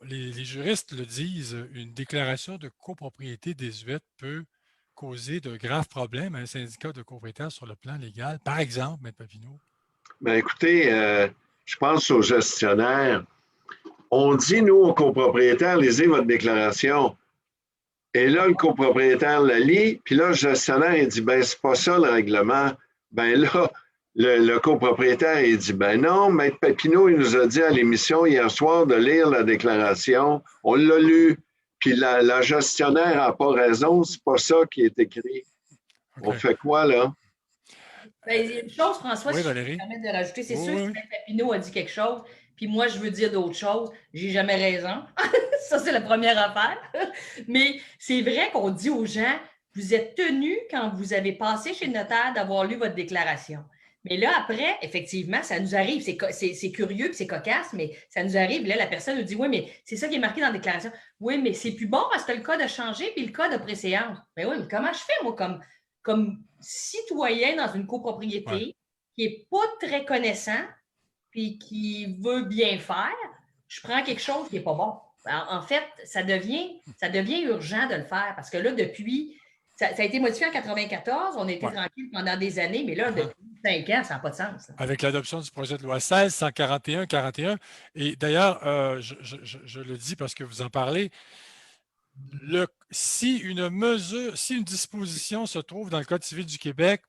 les juristes le disent, une déclaration de copropriété désuète peut causer de graves problèmes à un syndicat de copropriétaires sur le plan légal. Par exemple, M. Papineau. Ben écoutez, je pense aux gestionnaires. On dit, nous, aux copropriétaires, lisez votre déclaration. Et là, le copropriétaire la lit, puis là, le gestionnaire, il dit, ben, c'est pas ça le règlement. Ben là, le copropriétaire, il dit, ben non, Maître Papineau, il nous a dit à l'émission hier soir de lire la déclaration. On l'a lu. Puis la gestionnaire n'a pas raison, c'est pas ça qui est écrit. OK. On fait quoi, là? Ben, il y a une chose, François, Oui, si je peux Valérie. me permettre de rajouter, c'est Oui, sûr que oui. si M. Papineau a dit quelque chose, puis moi, je veux dire d'autres choses, j'ai jamais raison. Ça, c'est la première affaire. Mais c'est vrai qu'on dit aux gens, vous êtes tenus, quand vous avez passé chez le notaire, d'avoir lu votre déclaration. Mais là, après, effectivement, ça nous arrive. C'est curieux puis c'est cocasse, mais ça nous arrive. Là, la personne nous dit, oui, mais c'est ça qui est marqué dans la déclaration. Oui, mais c'est plus bon parce que le code a changé puis le code a préséance. Mais oui, mais comment je fais, moi, comme citoyen dans une copropriété Ouais. qui n'est pas très connaissant puis qui veut bien faire, je prends quelque chose qui n'est pas bon. En fait, ça devient urgent de le faire parce que là, depuis, ça a été modifié en 1994, on a été tranquille pendant des années, mais là, depuis 5 ans, ça n'a pas de sens. Là. Avec l'adoption du projet de loi 16, 141, 41. Et d'ailleurs, je le dis parce que vous en parlez, si une disposition se trouve dans le Code civil du Québec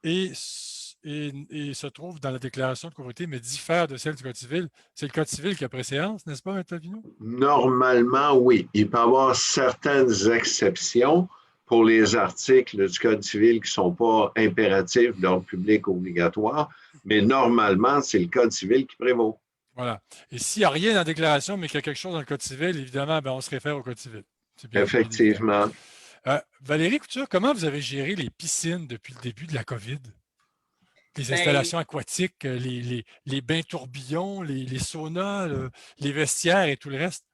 et se trouve dans la déclaration de copropriété, mais diffère de celle du Code civil, c'est le Code civil qui a préséance, n'est-ce pas, M. Papineau? Normalement, oui. Il peut y avoir certaines exceptions pour les articles du Code civil qui ne sont pas impératifs d'ordre public obligatoire, mais normalement, c'est le Code civil qui prévaut. Voilà. Et s'il n'y a rien dans la déclaration, mais qu'il y a quelque chose dans le Code civil, évidemment, on se réfère au Code civil. C'est bien Effectivement. Valérie Couture, comment vous avez géré les piscines depuis le début de la COVID? Les installations aquatiques, les bains tourbillons, les saunas, les vestiaires et tout le reste?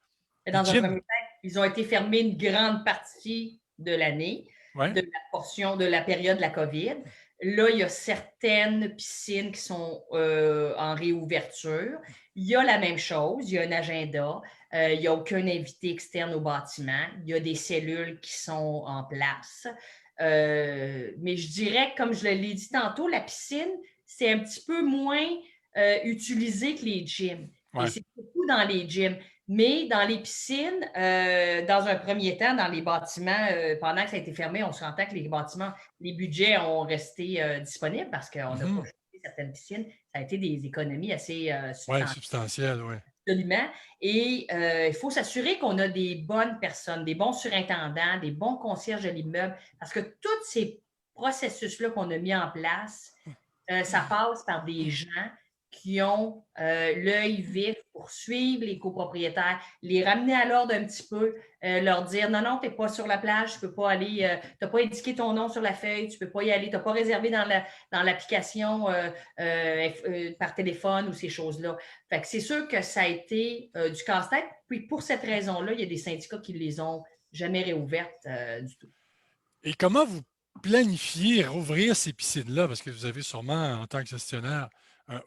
Dans un premier temps, ils ont été fermés une grande partie de l'année, de la portion de la période de la COVID. Là, il y a certaines piscines qui sont en réouverture. Il y a la même chose, il y a un agenda, il n'y a aucun invité externe au bâtiment, il y a des cellules qui sont en place. Mais je dirais, comme je l'ai dit tantôt, la piscine, c'est un petit peu moins utilisé que les gyms. Et c'est beaucoup dans les gyms. Mais dans les piscines, dans un premier temps, dans les bâtiments, pendant que ça a été fermé, on s'entend que les bâtiments, les budgets ont resté disponibles parce qu'on n'a pas changé certaines piscines. Ça a été des économies assez substantielles. Oui. Absolument. Et il faut s'assurer qu'on a des bonnes personnes, des bons surintendants, des bons concierges de l'immeuble, parce que tous ces processus-là qu'on a mis en place, ça passe par des gens qui ont l'œil vif pour suivre les copropriétaires, les ramener à l'ordre un petit peu, leur dire non, non, tu n'es pas sur la plage, tu ne peux pas aller, tu n'as pas indiqué ton nom sur la feuille, tu ne peux pas y aller, tu n'as pas réservé dans l'application par téléphone ou ces choses-là. Fait que c'est sûr que ça a été du casse-tête. Puis pour cette raison-là, il y a des syndicats qui les ont jamais réouverte du tout. Et comment vous planifiez rouvrir ces piscines-là? Parce que vous avez sûrement, en tant que gestionnaire,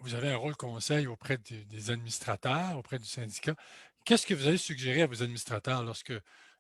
vous avez un rôle conseil auprès des administrateurs, auprès du syndicat. Qu'est-ce que vous allez suggérer à vos administrateurs lorsque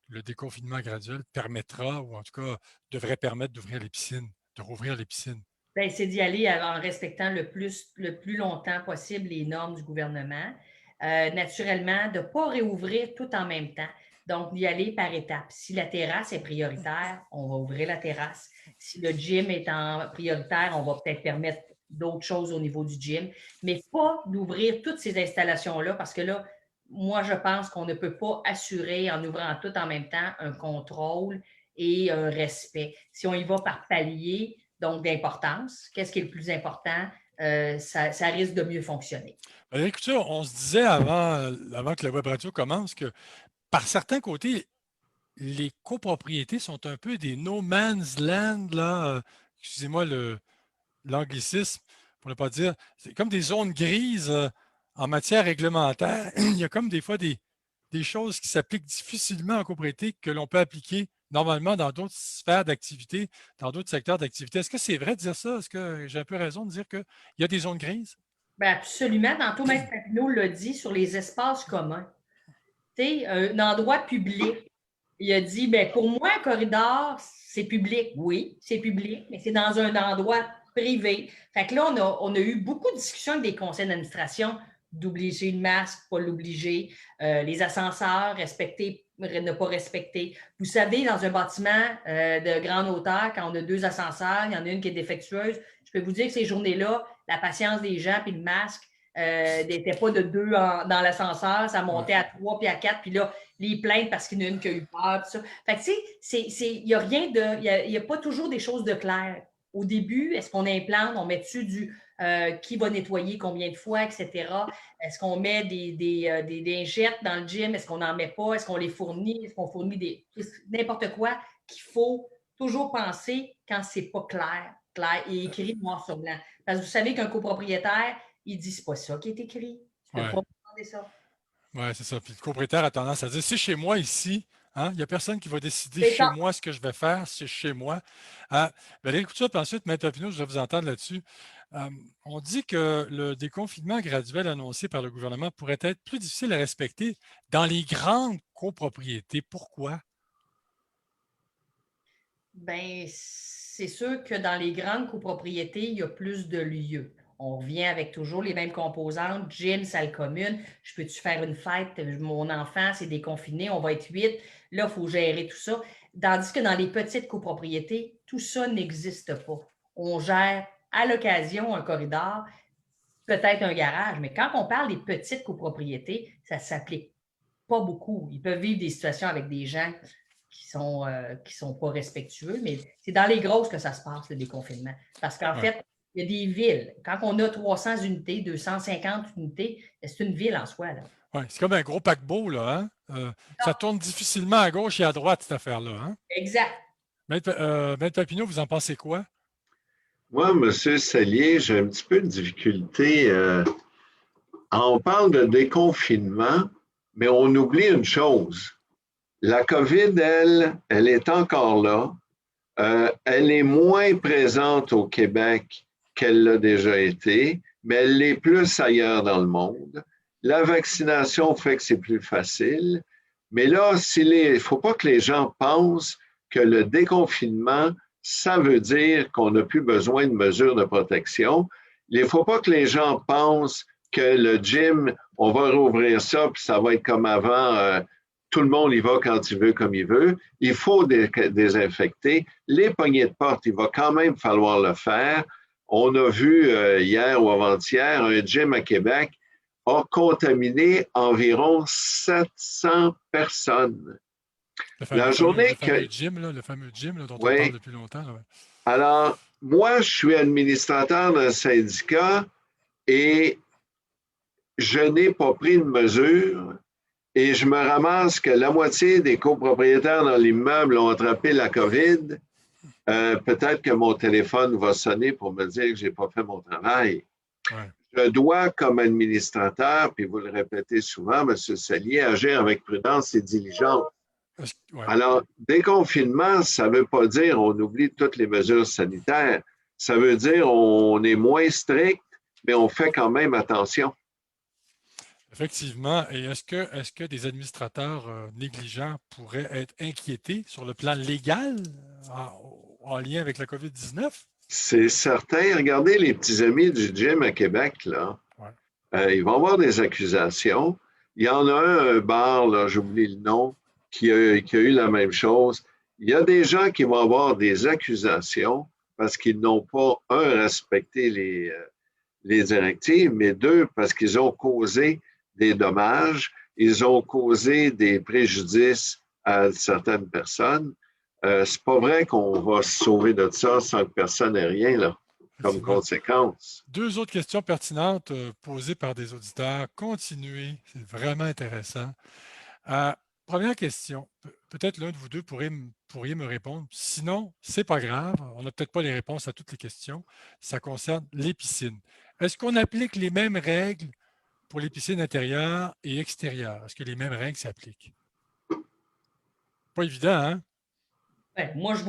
le déconfinement graduel permettra, ou en tout cas devrait permettre d'ouvrir les piscines, de rouvrir les piscines? Bien, c'est d'y aller en respectant le plus longtemps possible les normes du gouvernement. Naturellement, de ne pas réouvrir tout en même temps. Donc, d'y aller par étapes. Si la terrasse est prioritaire, on va ouvrir la terrasse. Si le gym est en prioritaire, on va peut-être permettre d'autres choses au niveau du gym, mais pas d'ouvrir toutes ces installations-là parce que là, moi, je pense qu'on ne peut pas assurer, en ouvrant tout en même temps, un contrôle et un respect. Si on y va par palier, donc d'importance, qu'est-ce qui est le plus important, ça risque de mieux fonctionner. Écoutez, on se disait avant que la web radio commence que par certains côtés, les copropriétés sont un peu des no man's land, là, excusez-moi l'anglicisme, pour ne pas dire, c'est comme des zones grises en matière réglementaire. Il y a comme des fois des choses qui s'appliquent difficilement en copropriété que l'on peut appliquer normalement dans d'autres sphères d'activité, dans d'autres secteurs d'activité. Est-ce que c'est vrai de dire ça? Est-ce que j'ai un peu raison de dire qu'il y a des zones grises? Bien, absolument. Tantôt, Maître Papineau l'a dit sur les espaces communs. Tu sais, un endroit public. Il a dit, bien, pour moi, un corridor, c'est public. Oui, c'est public, mais c'est dans un endroit privé. Fait que là, on a eu beaucoup de discussions avec des conseils d'administration d'obliger le masque, pas l'obliger, les ascenseurs, respecter, ne pas respecter. Vous savez, dans un bâtiment de grande hauteur, quand on a 2 ascenseurs, il y en a une qui est défectueuse, je peux vous dire que ces journées-là, la patience des gens puis le masque n'était pas de 2 dans l'ascenseur, ça montait à 3 puis à 4, puis là, les plaintes parce qu'il y en a une qui a eu peur, tout ça. Fait que, tu sais, il n'y a rien de. Il n'y a pas toujours des choses de claires. Au début, est-ce qu'on implante, on met dessus qui va nettoyer combien de fois, etc. Est-ce qu'on met des lingettes dans le gym? Est-ce qu'on n'en met pas? Est-ce qu'on les fournit? Est-ce qu'on fournit n'importe quoi qu'il faut toujours penser quand c'est pas clair et écrit noir sur blanc. Parce que vous savez qu'un copropriétaire, il dit c'est pas ça qui est écrit. Tu ne peux pas demander ça. Oui, c'est ça. Puis le propriétaire a tendance à dire, c'est chez moi ici, hein? Il n'y a personne qui va décider C'est chez ça. moi ce que je vais faire, c'est chez moi. Valérie Couture, puis ensuite, Maître Papineau, je vais vous entendre là-dessus. On dit que le déconfinement graduel annoncé par le gouvernement pourrait être plus difficile à respecter dans les grandes copropriétés. Pourquoi? Bien, c'est sûr que dans les grandes copropriétés, il y a plus de lieux. On revient avec toujours les mêmes composantes, gym, salle commune. Je peux-tu faire une fête? Mon enfant, c'est déconfiné, on va être 8. Là, il faut gérer tout ça. Tandis que dans les petites copropriétés, tout ça n'existe pas. On gère à l'occasion un corridor, peut-être un garage, mais quand on parle des petites copropriétés, ça ne s'applique pas beaucoup. Ils peuvent vivre des situations avec des gens qui sont pas respectueux, mais c'est dans les grosses que ça se passe, le déconfinement. Parce qu'en fait, il y a des villes. Quand on a 300 unités, 250 unités, c'est une ville en soi. Oui, c'est comme un gros paquebot, là. Hein? Ça tourne difficilement à gauche et à droite, cette affaire-là. Hein? Exact. Maître Papineau, vous en pensez quoi? Moi, M. Sellier, j'ai un petit peu de difficulté. On parle de déconfinement, mais on oublie une chose. La COVID, elle est encore là. Elle est moins présente au Québec qu'elle l'a déjà été, mais elle l'est plus ailleurs dans le monde. La vaccination fait que c'est plus facile. Mais là, il ne faut pas que les gens pensent que le déconfinement, ça veut dire qu'on n'a plus besoin de mesures de protection. Il ne faut pas que les gens pensent que le gym, on va rouvrir ça, puis ça va être comme avant. Tout le monde y va quand il veut, comme il veut. Il faut désinfecter. Les poignées de porte, il va quand même falloir le faire. On a vu hier ou avant-hier, un gym à Québec a contaminé environ 700 personnes. Le fameux gym là, dont on parle depuis longtemps. Là, ouais. Alors, moi, je suis administrateur d'un syndicat et je n'ai pas pris de mesure. Et je me ramasse que la moitié des copropriétaires dans l'immeuble ont attrapé la COVID. Peut-être que mon téléphone va sonner pour me dire que je n'ai pas fait mon travail. Ouais. Je dois, comme administrateur, puis vous le répétez souvent, M. Sellier, agir avec prudence et diligence. Ouais. Alors, déconfinement, ça ne veut pas dire on oublie toutes les mesures sanitaires. Ça veut dire on est moins strict, mais on fait quand même attention. Effectivement. Et est-ce que des administrateurs négligents pourraient être inquiétés sur le plan légal en lien avec la COVID-19? C'est certain. Regardez les petits amis du gym à Québec, là. Ouais. Ils vont avoir des accusations. Il y en a un bar, là, j'oublie le nom, qui a eu la même chose. Il y a des gens qui vont avoir des accusations parce qu'ils n'ont pas, un, respecté les directives, mais deux, parce qu'ils ont causé des dommages, ils ont causé des préjudices à certaines personnes. C'est pas vrai qu'on va se sauver de ça sans que personne n'ait rien, là, comme Effectivement. conséquence. Deux autres questions pertinentes posées par des auditeurs. Continuez, c'est vraiment intéressant. Euh, Première question, peut-être l'un de vous deux pourriez me répondre. Sinon, c'est pas grave, on n'a peut-être pas les réponses à toutes les questions. Ça concerne les piscines. Est-ce qu'on applique les mêmes règles pour les piscines intérieures et extérieures? Est-ce que les mêmes règles s'appliquent? Pas évident, hein? Ouais, moi, je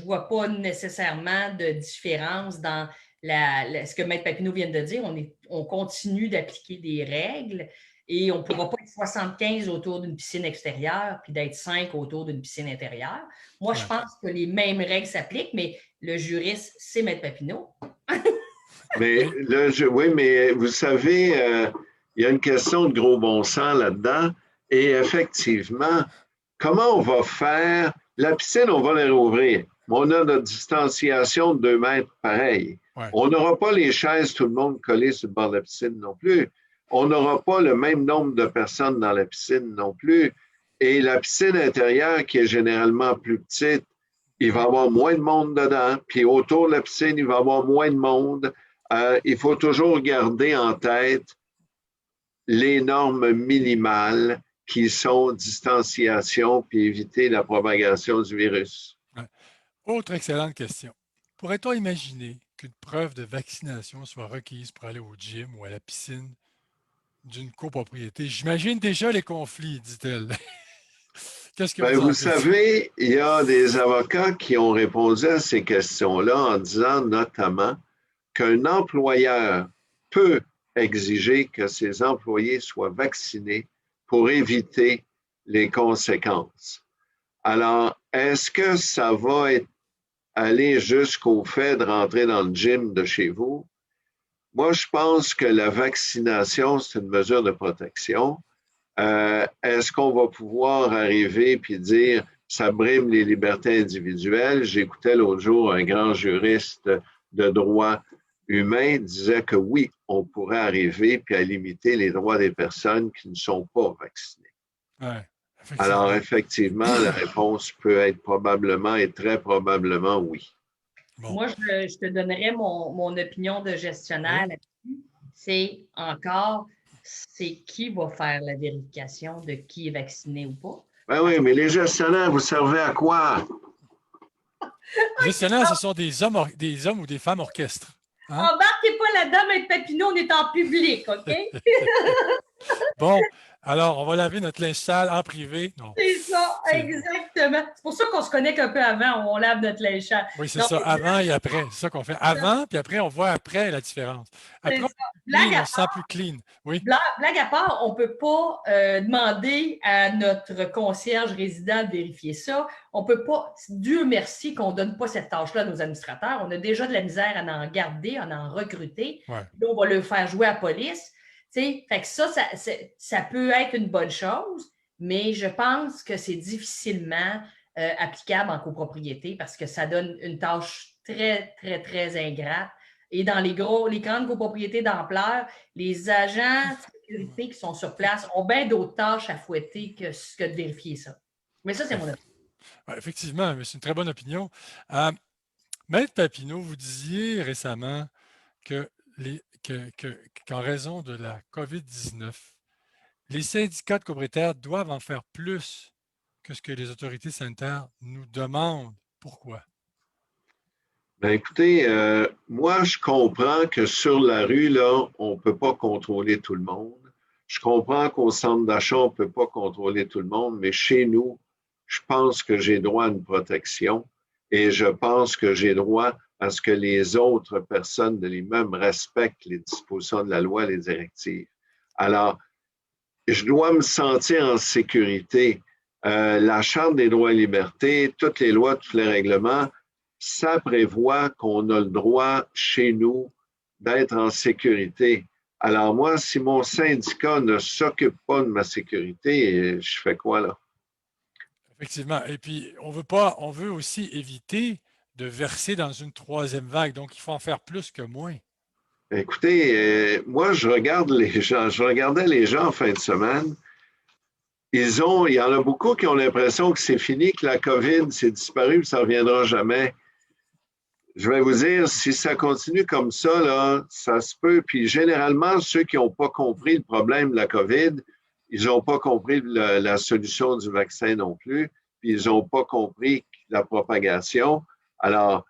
vois pas nécessairement de différence dans ce que Maître Papineau vient de dire. On continue d'appliquer des règles et on ne pourra pas être 75 autour d'une piscine extérieure puis d'être 5 autour d'une piscine intérieure. Moi, je Ouais. pense que les mêmes règles s'appliquent, mais le juriste, c'est Maître Papineau. Mais oui, mais vous savez, il y a une question de gros bon sens là-dedans. Et effectivement, comment on va faire? La piscine, on va la rouvrir. Mais on a notre distanciation de 2 mètres pareil. Ouais. On n'aura pas les chaises, tout le monde collé sur le bord de la piscine non plus. On n'aura pas le même nombre de personnes dans la piscine non plus. Et la piscine intérieure, qui est généralement plus petite, il va y avoir moins de monde dedans. Puis autour de la piscine, il va y avoir moins de monde. Il faut toujours garder en tête les normes minimales qui sont distanciation puis éviter la propagation du virus. Ouais. Autre excellente question. Pourrait-on imaginer qu'une preuve de vaccination soit requise pour aller au gym ou à la piscine d'une copropriété? J'imagine déjà les conflits, dit-elle. Qu'est-ce que Bien, vous en vous dites? savez, il y a des avocats qui ont répondu à ces questions-là en disant notamment qu'un employeur peut exiger que ses employés soient vaccinés pour éviter les conséquences. Alors, est-ce que ça va aller jusqu'au fait de rentrer dans le gym de chez vous? Moi, je pense que la vaccination, c'est une mesure de protection. Est-ce qu'on va pouvoir arriver puis dire ça brime les libertés individuelles? J'écoutais l'autre jour un grand juriste de droit humain disait que oui, on pourrait arriver puis à limiter les droits des personnes qui ne sont pas vaccinées. Ouais, Alors, effectivement. effectivement, la réponse peut être probablement et très probablement oui. Bon, Moi, je te donnerais mon opinion de gestionnaire oui. là-dessus. C'est encore, c'est qui va faire la vérification de qui est vacciné ou pas. Ben oui, mais les gestionnaires, vous servez à quoi? Les gestionnaires, ce sont des hommes ou des femmes orchestres. Hein? Embarquez pas là-dedans, Maître Papineau, on est en public, OK? Bon, alors, on va laver notre linge sale en privé. Non, C'est ça, c'est exactement. C'est pour ça qu'on se connecte un peu avant, on lave notre linge sale. oui, c'est Non, ça, avant et après. C'est ça qu'on fait. Avant, puis après, on voit après la différence. c'est Après, ça. on est Blague clean, à on se sent plus clean. Oui, Blague à part, on ne peut pas demander à notre concierge résident de vérifier ça. On ne peut pas, Dieu merci qu'on ne donne pas cette tâche-là à nos administrateurs. On a déjà de la misère à en garder, à en recruter. ouais. Là, on va le faire jouer à la police. Fait que ça peut être une bonne chose, mais je pense que c'est difficilement applicable en copropriété parce que ça donne une tâche très, très, très ingrate. Et dans les grandes copropriétés d'ampleur, les agents de sécurité qui sont sur place ont bien d'autres tâches à fouetter que de vérifier ça. Mais ça, c'est mon opinion. Ouais, effectivement, mais c'est une très bonne opinion. Maître Papineau, vous disiez récemment que qu'en raison de la COVID-19, les syndicats de copropriétaires doivent en faire plus que ce que les autorités sanitaires nous demandent. Pourquoi? Ben écoutez, moi, je comprends que sur la rue, là, on ne peut pas contrôler tout le monde. Je comprends qu'au centre d'achat, on ne peut pas contrôler tout le monde, mais chez nous, je pense que j'ai droit à une protection et je pense que j'ai droit à ce que les autres personnes de l'immeuble respectent les dispositions de la loi, les directives. Alors, je dois me sentir en sécurité. La Charte des droits et libertés, toutes les lois, tous les règlements, ça prévoit qu'on a le droit chez nous d'être en sécurité. Alors moi, si mon syndicat ne s'occupe pas de ma sécurité, je fais quoi là? Effectivement. Et puis, on veut aussi éviter de verser dans une troisième vague. Donc, il faut en faire plus que moins. Écoutez, moi, je regardais les gens en fin de semaine. Il y en a beaucoup qui ont l'impression que c'est fini, que la COVID, c'est disparu, que ça ne reviendra jamais. Je vais vous dire, si ça continue comme ça, là, ça se peut. Puis généralement, ceux qui n'ont pas compris le problème de la COVID, ils n'ont pas compris la solution du vaccin non plus, puis ils n'ont pas compris la propagation. Alors,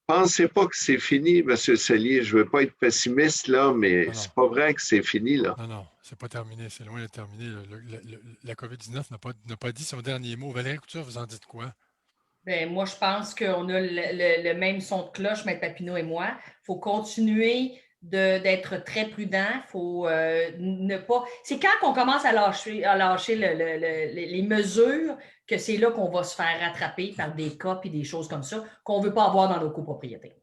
pensez pas que c'est fini, M. Sellier. Je ne veux pas être pessimiste, là, mais c'est pas vrai que c'est fini, là. Non, c'est pas terminé. C'est loin de terminer. La COVID-19 n'a pas dit son dernier mot. Valérie Couture, vous en dites quoi? Ben, moi, je pense qu'on a le même son de cloche, M. Papineau et moi. Il faut continuer d'être très prudent. Il faut ne pas. C'est quand on commence à lâcher les mesures que c'est là qu'on va se faire rattraper par des cas et des choses comme ça qu'on ne veut pas avoir dans nos copropriétés.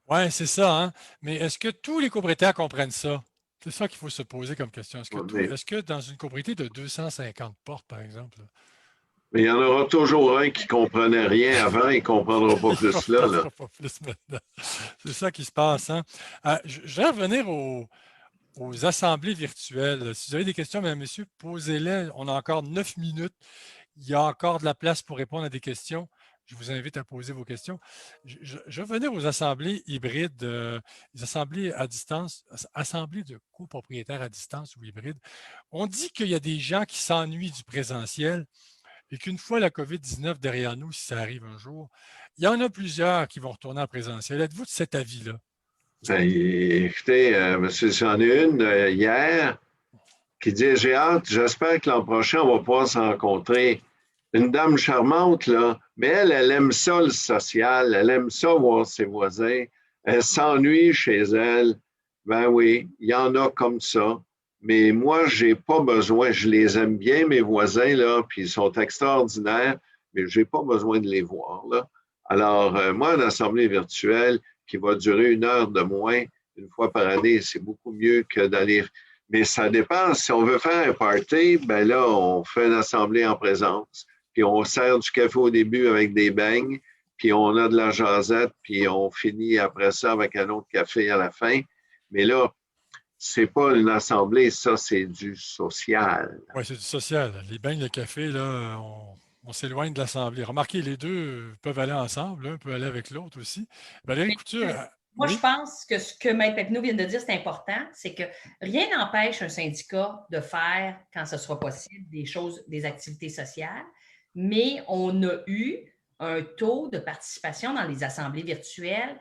Oui, c'est ça, hein? Mais est-ce que tous les propriétaires comprennent ça? C'est ça qu'il faut se poser comme question. Est-ce que dans une copropriété de 250 portes, par exemple, mais il y en aura toujours un qui ne comprenait rien avant et ne comprendra pas plus là. là. Pas plus maintenant. C'est ça qui se passe, hein? Je vais revenir aux assemblées virtuelles. Si vous avez des questions, mesdames, messieurs, posez-les. On a encore 9 minutes. Il y a encore de la place pour répondre à des questions. Je vous invite à poser vos questions. Je vais revenir aux assemblées hybrides, les assemblées à distance, assemblées de copropriétaires à distance ou hybrides. On dit qu'il y a des gens qui s'ennuient du présentiel et qu'une fois la COVID-19 derrière nous, si ça arrive un jour, il y en a plusieurs qui vont retourner en présentiel. Êtes-vous de cet avis-là? Ben, écoutez, monsieur, j'en ai une hier qui dit, j'ai hâte, j'espère que l'an prochain, on va pouvoir se rencontrer. Une dame charmante, là, mais elle aime ça, le social, elle aime ça voir ses voisins, elle s'ennuie chez elle. Ben oui, il y en a comme ça. Mais moi, j'ai pas besoin, je les aime bien, mes voisins, là, puis ils sont extraordinaires, mais j'ai pas besoin de les voir, là. Alors, moi, une assemblée virtuelle qui va durer 1 heure de moins, une fois par année, c'est beaucoup mieux que d'aller. Mais ça dépend. Si on veut faire un party, ben là, on fait une assemblée en présence, puis on sert du café au début avec des beignes, puis on a de la jasette, puis on finit après ça avec un autre café à la fin. Mais là, c'est pas une assemblée, ça, c'est du social. Oui, c'est du social. Les beignes, le café, là, on s'éloigne de l'Assemblée. Remarquez, les deux peuvent aller ensemble, l'un peut aller avec l'autre aussi. Valérie Couture, moi, oui? je pense que ce que Maître Papineau vient de dire, c'est important, c'est que rien n'empêche un syndicat de faire, quand ce sera possible, des choses, des activités sociales, mais on a eu un taux de participation dans les assemblées virtuelles,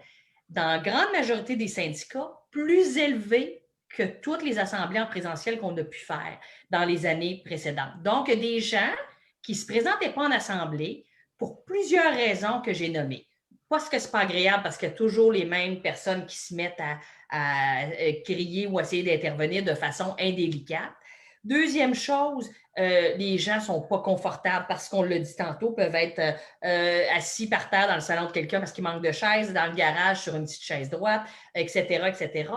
dans la grande majorité des syndicats, plus élevé que toutes les assemblées en présentiel qu'on a pu faire dans les années précédentes. Donc, des gens qui ne se présentaient pas en assemblée pour plusieurs raisons que j'ai nommées. Parce que ce n'est pas agréable, parce qu'il y a toujours les mêmes personnes qui se mettent à crier ou à essayer d'intervenir de façon indélicate. Deuxième chose, les gens ne sont pas confortables parce qu'on l'a dit tantôt, peuvent être assis par terre dans le salon de quelqu'un parce qu'il manque de chaise, dans le garage sur une petite chaise droite, etc., etc.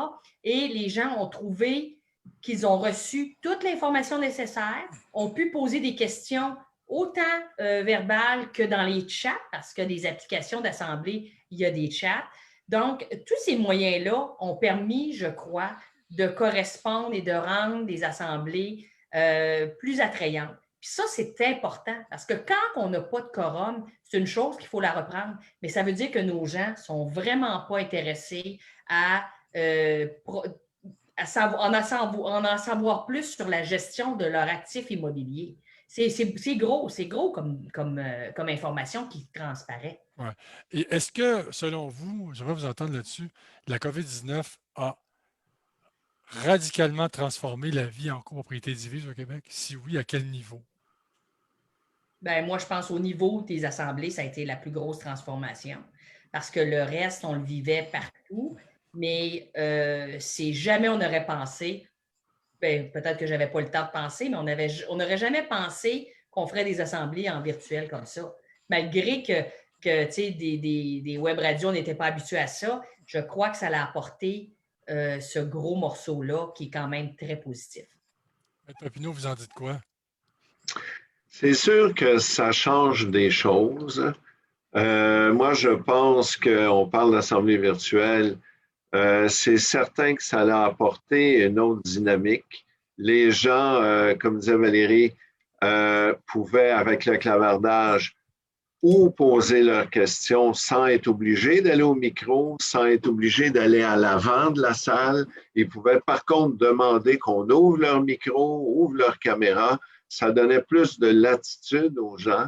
Et les gens ont trouvé qu'ils ont reçu toute l'information nécessaire, ont pu poser des questions autant verbales que dans les chats, parce que des applications d'assemblée, il y a des chats. Donc, tous ces moyens-là ont permis, je crois, de correspondre et de rendre des assemblées plus attrayantes. Puis ça, c'est important parce que quand on n'a pas de quorum, c'est une chose qu'il faut la reprendre, mais ça veut dire que nos gens ne sont vraiment pas intéressés à en savoir plus sur la gestion de leur actif immobilier. C'est gros comme information qui transparaît. Ouais. Et est-ce que, selon vous, j'aimerais vous entendre là-dessus, la COVID-19 a radicalement transformé la vie en copropriété divise au Québec? Si oui, à quel niveau? Ben, moi, je pense au niveau des assemblées, ça a été la plus grosse transformation parce que le reste, on le vivait partout, mais c'est jamais on aurait pensé, ben, peut-être que je n'avais pas le temps de penser, mais on n'aurait jamais pensé qu'on ferait des assemblées en virtuel comme ça. Malgré que des web radios, on n'était pas habitués à ça, je crois que ça a apporté ce gros morceau-là qui est quand même très positif. M. Papineau, vous en dites quoi? C'est sûr que ça change des choses. Moi, je pense qu'on parle d'assemblée virtuelle. C'est certain que ça a apporté une autre dynamique. Les gens, comme disait Valérie, pouvaient, avec le clavardage, ou poser leurs questions sans être obligés d'aller au micro, sans être obligés d'aller à l'avant de la salle. Ils pouvaient par contre demander qu'on ouvre leur micro, ouvre leur caméra. Ça donnait plus de latitude aux gens.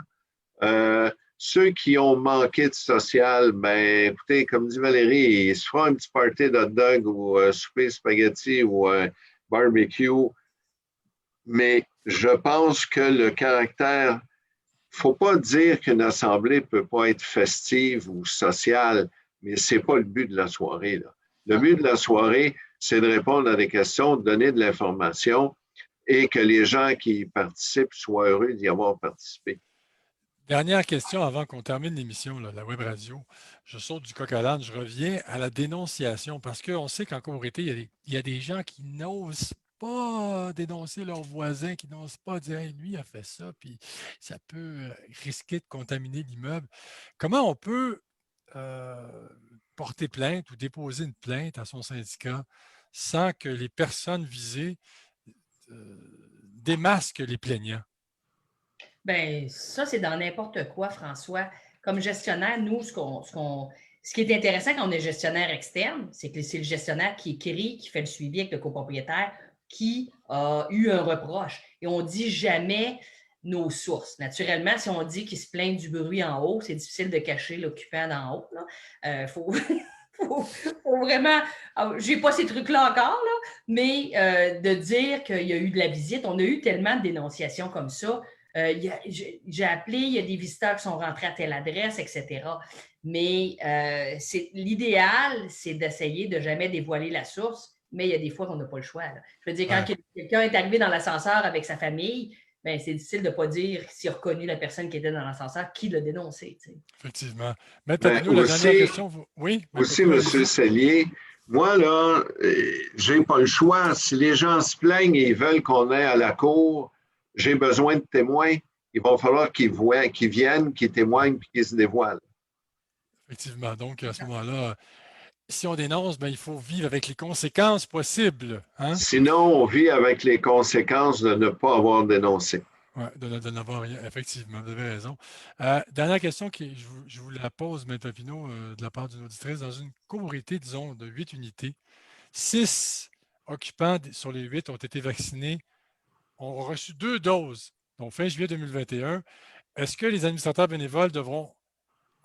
Ceux qui ont manqué de social, ben, écoutez, comme dit Valérie, ils se font un petit party d'hot dog ou souper spaghetti ou barbecue. Mais je pense que le caractère, faut pas dire qu'une assemblée peut pas être festive ou sociale, mais c'est pas le but de la soirée, là. Le but de la soirée, c'est de répondre à des questions, de donner de l'information et que les gens qui participent soient heureux d'y avoir participé. Dernière question avant qu'on termine l'émission, la web radio. Je saute du coq à l'âne, je reviens à la dénonciation parce qu'on sait qu'en communauté, il y a des gens qui n'osent pas dénoncer leurs voisins, qui n'osent pas dire hey, lui a fait ça, puis ça peut risquer de contaminer l'immeuble. Comment on peut porter plainte ou déposer une plainte à son syndicat sans que les personnes visées démasquent les plaignants? Bien, ça, c'est dans n'importe quoi, François. Comme gestionnaire, nous, ce qui est intéressant quand on est gestionnaire externe, c'est que c'est le gestionnaire qui écrit, qui fait le suivi avec le copropriétaire, qui a eu un reproche. Et on ne dit jamais nos sources. Naturellement, si on dit qu'il se plaint du bruit en haut, c'est difficile de cacher l'occupant d'en haut. Faut, faut vraiment. Je n'ai pas ces trucs-là encore, là, mais de dire qu'il y a eu de la visite, on a eu tellement de dénonciations comme ça. J'ai appelé, il y a des visiteurs qui sont rentrés à telle adresse, etc. Mais l'idéal, c'est d'essayer de jamais dévoiler la source, mais il y a des fois qu'on n'a pas le choix. Là. Je veux dire, quand quelqu'un est arrivé dans l'ascenseur avec sa famille, ben, c'est difficile de ne pas dire s'il a reconnu la personne qui était dans l'ascenseur, qui l'a dénoncé. Tu sais. Effectivement. Maître Ben, Papineau, la dernière question. Oui, Maître aussi, Papineau, M. allez-y. Sellier, moi, là, j'ai pas le choix. Si les gens se plaignent et ils veulent qu'on aille à la cour, j'ai besoin de témoins. Il va falloir qu'ils viennent, qu'ils témoignent puis qu'ils se dévoilent. Effectivement. Donc, à ce moment-là, si on dénonce, ben, il faut vivre avec les conséquences possibles. Hein? Sinon, on vit avec les conséquences de ne pas avoir dénoncé. Oui, de n'avoir rien. Effectivement, vous avez raison. Dernière question, je vous la pose, Maître Papineau, de la part d'une auditrice. Dans une copropriété, disons, de 8 unités, 6 occupants sur les 8 ont été vaccinés, ont reçu 2 doses, donc fin juillet 2021. Est-ce que les administrateurs bénévoles devront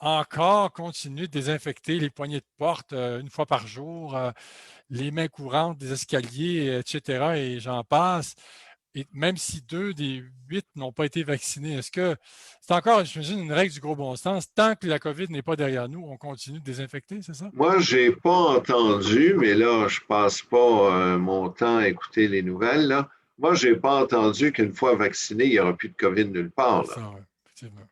encore continuer de désinfecter les poignées de porte une fois par jour, les mains courantes des escaliers, etc., et j'en passe? Et même si 2 des 8 n'ont pas été vaccinés, est-ce que c'est encore, j'imagine, une règle du gros bon sens? Tant que la COVID n'est pas derrière nous, on continue de désinfecter, c'est ça? Moi, j'ai pas entendu, mais là, je passe pas mon temps à écouter les nouvelles, là. Moi, j'ai pas entendu qu'une fois vacciné, il n'y aura plus de COVID nulle part, C'est là. ça, oui, effectivement.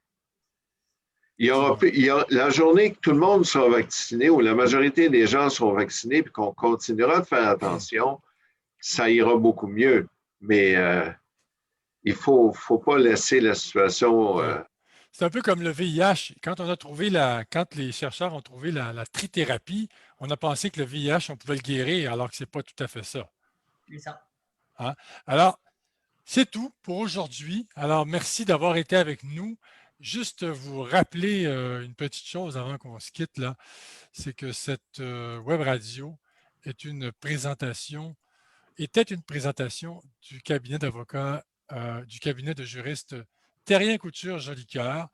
La journée que tout le monde sera vacciné ou la majorité des gens seront vaccinés puis qu'on continuera de faire attention, ça ira beaucoup mieux. Mais il faut pas laisser la situation. C'est un peu comme le VIH. Quand les chercheurs ont trouvé la trithérapie, on a pensé que le VIH, on pouvait le guérir, alors que ce n'est pas tout à fait ça. C'est ça. Hein? Alors, c'est tout pour aujourd'hui. Alors, merci d'avoir été avec nous. Juste vous rappeler une petite chose avant qu'on se quitte, là, c'est que cette web radio était une présentation du cabinet d'avocats, du cabinet de juristes Terrien Couture Jolicoeur,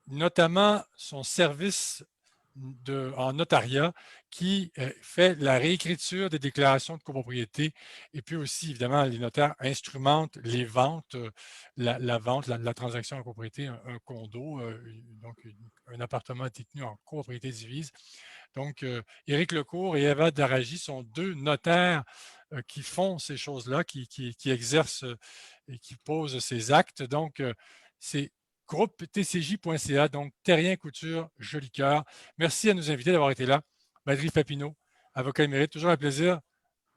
notamment son service en notariat qui fait la réécriture des déclarations de copropriété et puis aussi, évidemment, les notaires instrumentent les ventes, la vente, la transaction en copropriété, un condo, donc un appartement détenu en copropriété divise. Donc, Éric Lecourt et Eva Daragi sont deux notaires qui font ces choses-là, qui exercent et qui posent ces actes. Donc, c'est groupe tcj.ca, donc Terrien Couture Jolicoeur. Merci à nos invités d'avoir été là. Madrid Papineau, avocat émérite, toujours un plaisir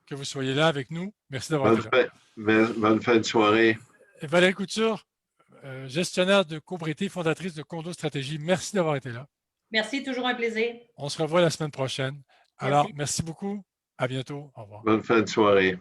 que vous soyez là avec nous. Merci d'avoir été là. Bonne fin de soirée. Et Valérie Couture, gestionnaire de copropriété, fondatrice de Condo Stratégie. Merci d'avoir été là. Merci, toujours un plaisir. On se revoit la semaine prochaine. Alors, merci beaucoup. À bientôt. Au revoir. Bonne fin de soirée.